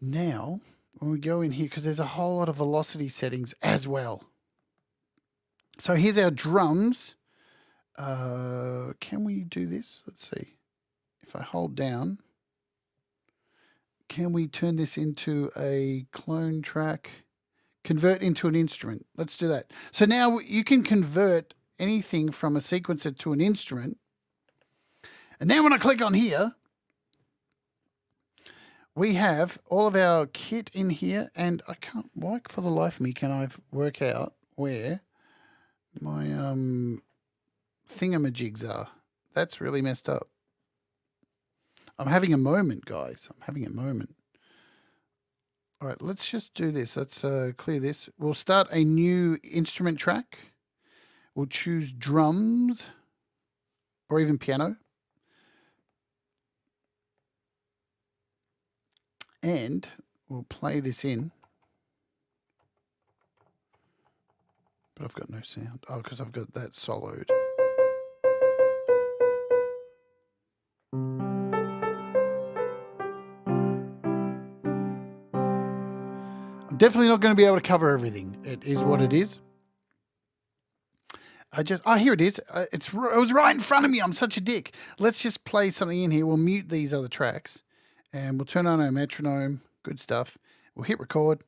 [SPEAKER 1] Now, when we go in here, because there's a whole lot of velocity settings as well. So here's our drums. Can we do this? Let's see. If I hold down, can we turn this into a clone track? Convert into an instrument. Let's do that. So now you can convert anything from a sequencer to an instrument. And now when I click on here, we have all of our kit in here, and I can't, why for the life of me can I work out where my thingamajigs are. That's really messed up. I'm having a moment, guys. I'm having a moment. All right, let's just do this. Let's clear this. We'll start a new instrument track. We'll choose drums or even piano. And we'll play this in. But I've got no sound. Oh, because I've got that soloed. I'm definitely not going to be able to cover everything. It is what it is. Oh, here it is. It was right in front of me. I'm such a dick. Let's just play something in here. We'll mute these other tracks and we'll turn on our metronome. Good stuff. We'll hit record.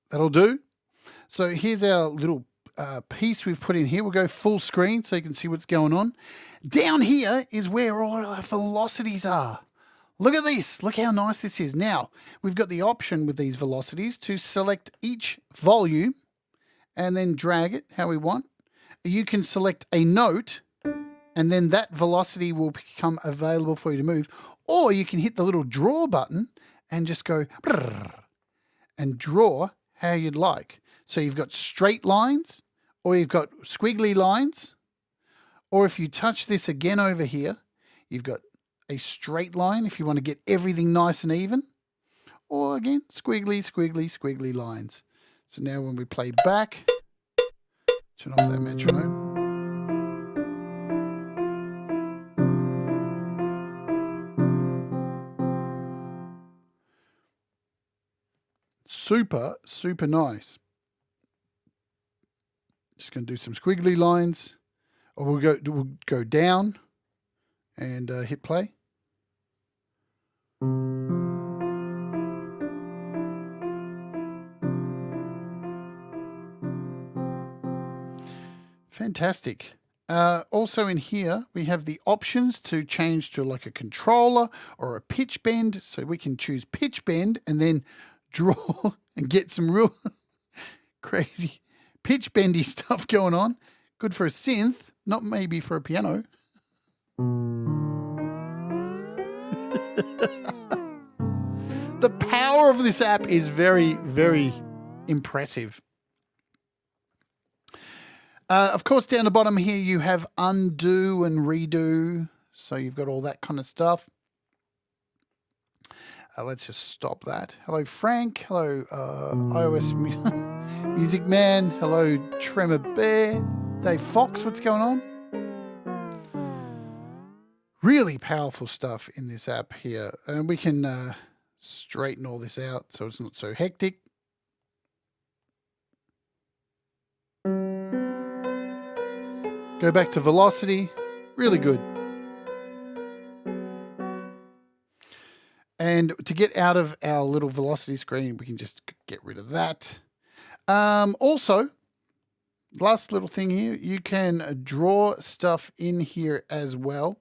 [SPEAKER 1] That'll do. So here's our little piece we've put in here. We'll go full screen so you can see what's going on. Down here is where all our velocities are. Look at this. Look how nice this is. Now, we've got the option with these velocities to select each volume and then drag it how we want. You can select a note and then that velocity will become available for you to move. Or you can hit the little draw button and just go and draw how you'd like. So you've got straight lines, or you've got squiggly lines, or if you touch this again over here, you've got a straight line if you want to get everything nice and even, or again, squiggly, squiggly, squiggly lines. So now when we play back, turn off that metronome. Super, super nice. Just going to do some squiggly lines, or we'll go down and hit play. Fantastic. Also in here, we have the options to change to like a controller or a pitch bend. So we can choose pitch bend and then draw and get some real crazy pitch bendy stuff going on. Good for a synth, not maybe for a piano. The power of this app is very, very impressive. Of course, down the bottom here, you have undo and redo. So you've got all that kind of stuff. Let's just stop that. Hello, Frank. Hello, iOS Music Man. Hello, Tremor Bear. Dave Fox, what's going on? Really powerful stuff in this app here. And we can straighten all this out so it's not so hectic. Go back to velocity. Really good. And to get out of our little velocity screen, we can just get rid of that. Also, last little thing here, you can draw stuff in here as well.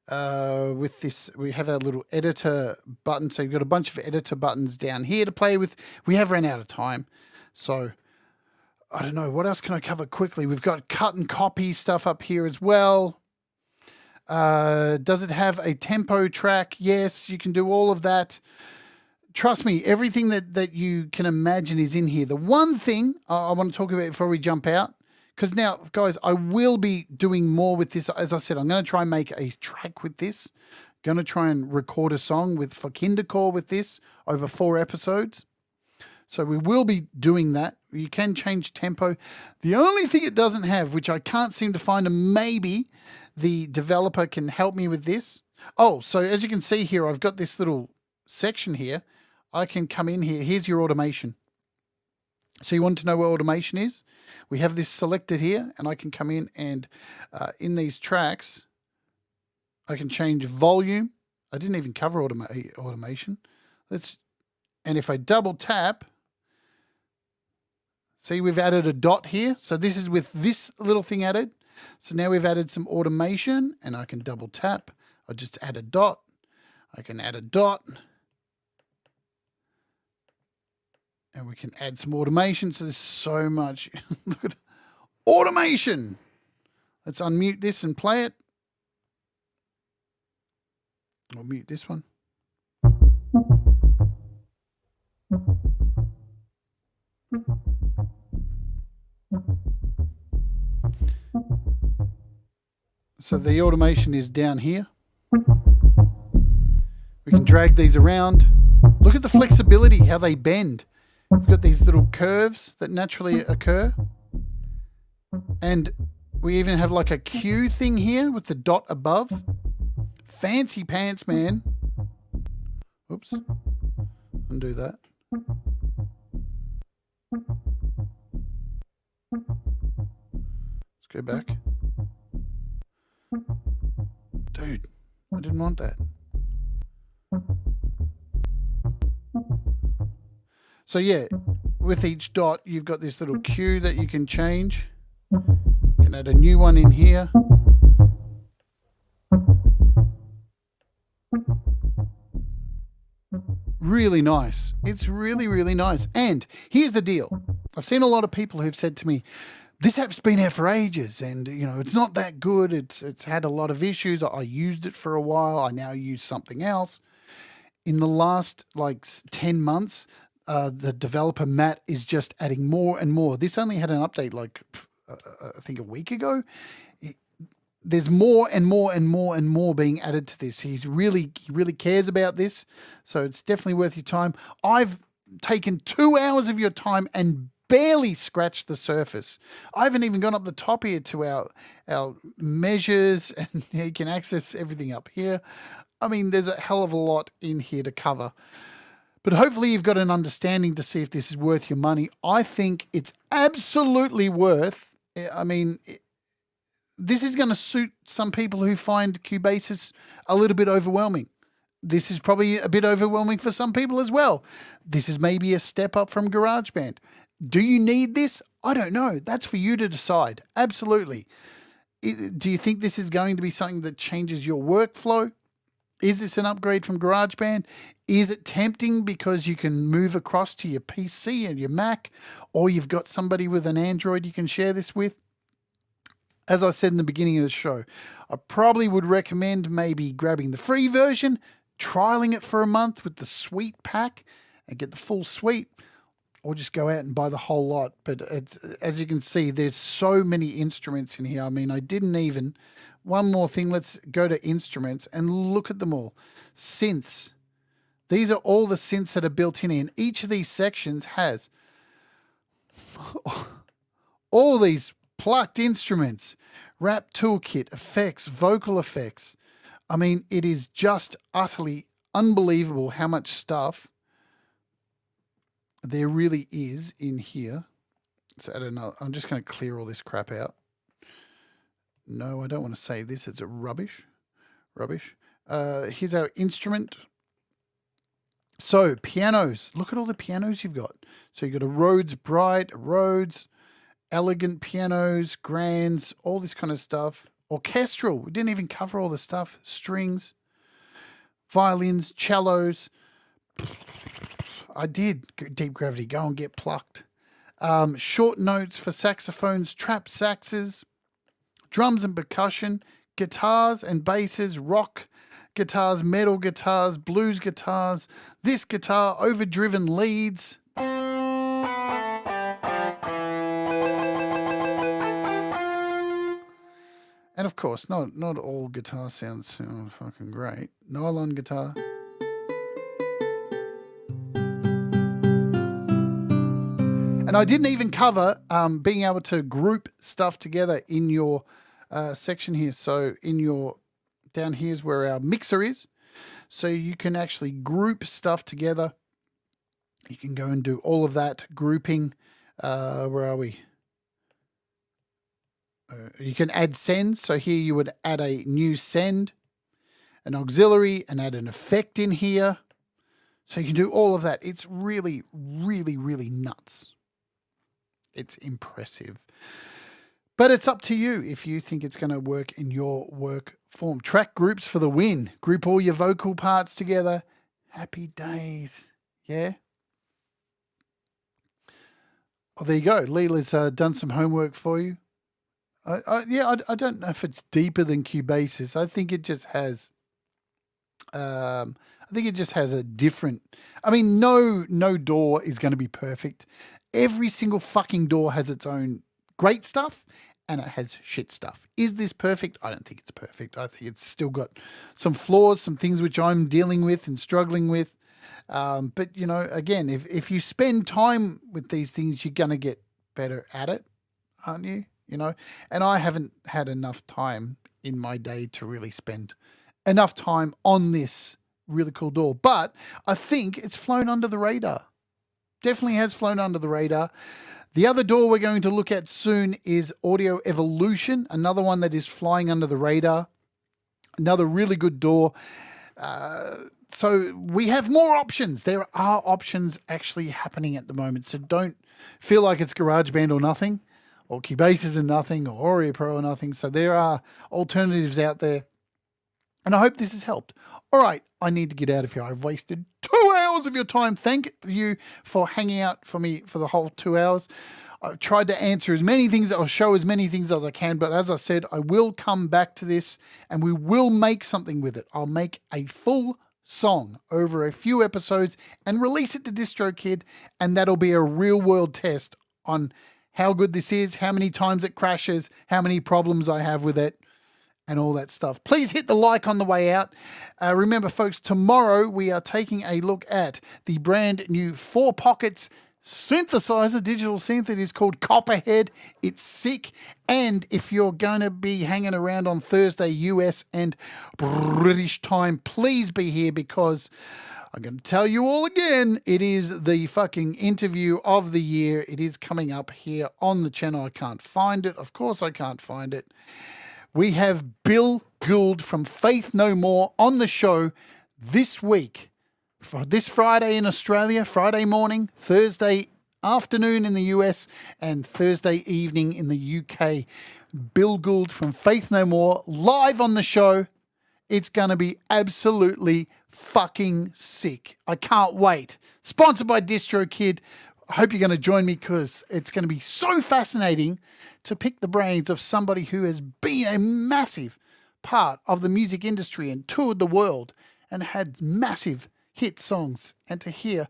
[SPEAKER 1] With this, we have our little editor button. So you've got a bunch of editor buttons down here to play with. We have run out of time. So I don't know, what else can I cover quickly? We've got cut and copy stuff up here as well. Does it have a tempo track? Yes, you can do all of that. Trust me, everything that you can imagine is in here. The one thing I want to talk about before we jump out, because now, guys, I will be doing more with this. As I said, I'm going to try and make a track with this. Going to try and record a song for Kindercore with this over 4 episodes. So we will be doing that. You can change tempo. The only thing it doesn't have, which I can't seem to find, and maybe the developer can help me with this. Oh, so as you can see here, I've got this little section here. I can come in here. Here's your automation. So you want to know where automation is? We have this selected here, and I can come in and in these tracks, I can change volume. I didn't even cover automation. And if I double tap, see, we've added a dot here. So this is with this little thing added. So now we've added some automation, and I can double tap. I'll just add a dot. I can add a dot. And we can add some automation. So there's so much. Look at automation. Let's unmute this and play it. I'll mute this one. So the automation is down here. We can drag these around. Look at the flexibility, how they bend. We've got these little curves that naturally occur. And we even have like a Q thing here with the dot above. Fancy pants, man. Oops. Undo that. Let's go back. Dude, I didn't want that. So yeah, with each dot, you've got this little Q that you can change. You can add a new one in here. Really nice. It's really, really nice. And here's the deal. I've seen a lot of people who've said to me, this app's been out for ages and, you know, it's not that good. It's had a lot of issues. I used it for a while. I now use something else. In the last, 10 months, the developer, Matt, is just adding more and more. This only had an update, I think a week ago. there's more and more and more and more being added to this. He really cares about this, so it's definitely worth your time. I've taken 2 hours of your time and barely scratched the surface. I haven't even gone up the top here to our measures, and you can access everything up here. I mean, there's a hell of a lot in here to cover. But hopefully you've got an understanding to see if this is worth your money. I think it's absolutely worth. I mean, this is going to suit some people who find Cubasis a little bit overwhelming. This is probably a bit overwhelming for some people as well. This is maybe a step up from GarageBand. Do you need this? I don't know. That's for you to decide. Absolutely. Do you think this is going to be something that changes your workflow? Is this an upgrade from GarageBand? Is it tempting because you can move across to your PC and your Mac, or you've got somebody with an Android you can share this with? As I said in the beginning of the show, I probably would recommend maybe grabbing the free version, trialing it for a month with the suite pack and get the full suite, or just go out and buy the whole lot. But as you can see, there's so many instruments in here. I mean, I didn't even... One more thing, let's go to instruments and look at them all. Synths. These are all the synths that are built in, and each of these sections has all these plucked instruments, rap toolkit, effects, vocal effects. I mean, it is just utterly unbelievable how much stuff there really is in here. So I don't know. I'm just going to clear all this crap out. No, I don't want to save this. It's a rubbish. Here's our instrument. So pianos. Look at all the pianos you've got. So you've got a Rhodes Bright, Rhodes, elegant pianos, grands, all this kind of stuff. Orchestral. We didn't even cover all the stuff. Strings, violins, cellos. I did. Deep gravity. Go and get plucked. Short notes for saxophones, trap saxes, drums and percussion, guitars and basses, rock guitars, metal guitars, blues guitars, this guitar, overdriven leads. And of course, not all guitar sound fucking great. Nylon guitar. And I didn't even cover being able to group stuff together in your section here. So down here's where our mixer is. So you can actually group stuff together. You can go and do all of that grouping. Where are we? You can add sends. So here you would add a new send, an auxiliary, and add an effect in here. So you can do all of that. It's really, really, really nuts. It's impressive. But it's up to you if you think it's going to work in your work form. Track groups for the win. Group all your vocal parts together. Happy days. Yeah? Oh, there you go. Leela's done some homework for you. I don't know if it's deeper than Cubasis. I think it just has... a different... I mean, no DAW is going to be perfect. Every single fucking DAW has its own great stuff and it has shit stuff. Is this perfect? I don't think it's perfect. I think it's still got some flaws, some things which I'm dealing with and struggling with. But, you know, again, if you spend time with these things, you're going to get better at it, aren't you? You know, and I haven't had enough time in my day to really spend enough time on this really cool DAW. But I think it's flown under the radar. Definitely has flown under the radar. The other DAW we're going to look at soon is Audio Evolution, another one that is flying under the radar. Another really good DAW. So we have more options. There are options actually happening at the moment. So don't feel like it's GarageBand or nothing, or Cubasis and nothing, or Audio Pro or nothing. So there are alternatives out there. And I hope this has helped. All right, I need to get out of here. I've wasted 2 hours of your time. Thank you for hanging out for me for the whole 2 hours. I've tried to answer as many things, or show as many things as I can. But as I said, I will come back to this and we will make something with it. I'll make a full song over a few episodes and release it to DistroKid. And that'll be a real world test on how good this is, how many times it crashes, how many problems I have with it. and all that stuff. Please hit the like on the way out. Remember, folks, tomorrow we are taking a look at the brand new 4 Pockets synthesizer, digital synth. It is called Copperhead. It's sick. And if you're going to be hanging around on Thursday, US and British time, please be here, because I'm going to tell you all again, it is the fucking interview of the year. It is coming up here on the channel. I can't find it. Of course I can't find it. We have Bill Gould from Faith No More on the show this week. For this Friday in Australia, Friday morning, Thursday afternoon in the US, and Thursday evening in the UK. Bill Gould from Faith No More live on the show. It's going to be absolutely fucking sick. I can't wait. Sponsored by DistroKid. I hope you're going to join me, because it's going to be so fascinating to pick the brains of somebody who has been a massive part of the music industry and toured the world and had massive hit songs, and to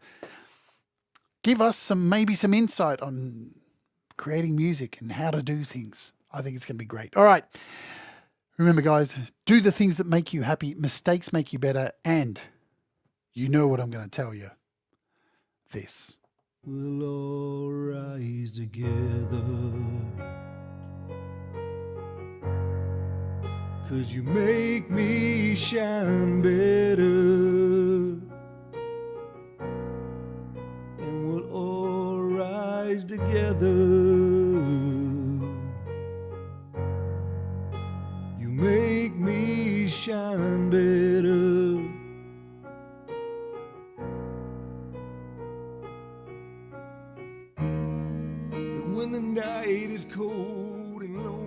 [SPEAKER 1] give us maybe some insight on creating music and how to do things. I think it's going to be great. All right. Remember, guys, do the things that make you happy. Mistakes make you better. And you know what I'm going to tell you. This.
[SPEAKER 6] We'll all rise together, 'cause you make me shine better. And we'll all rise together. You make me shine better. And when the night is cold and lonely,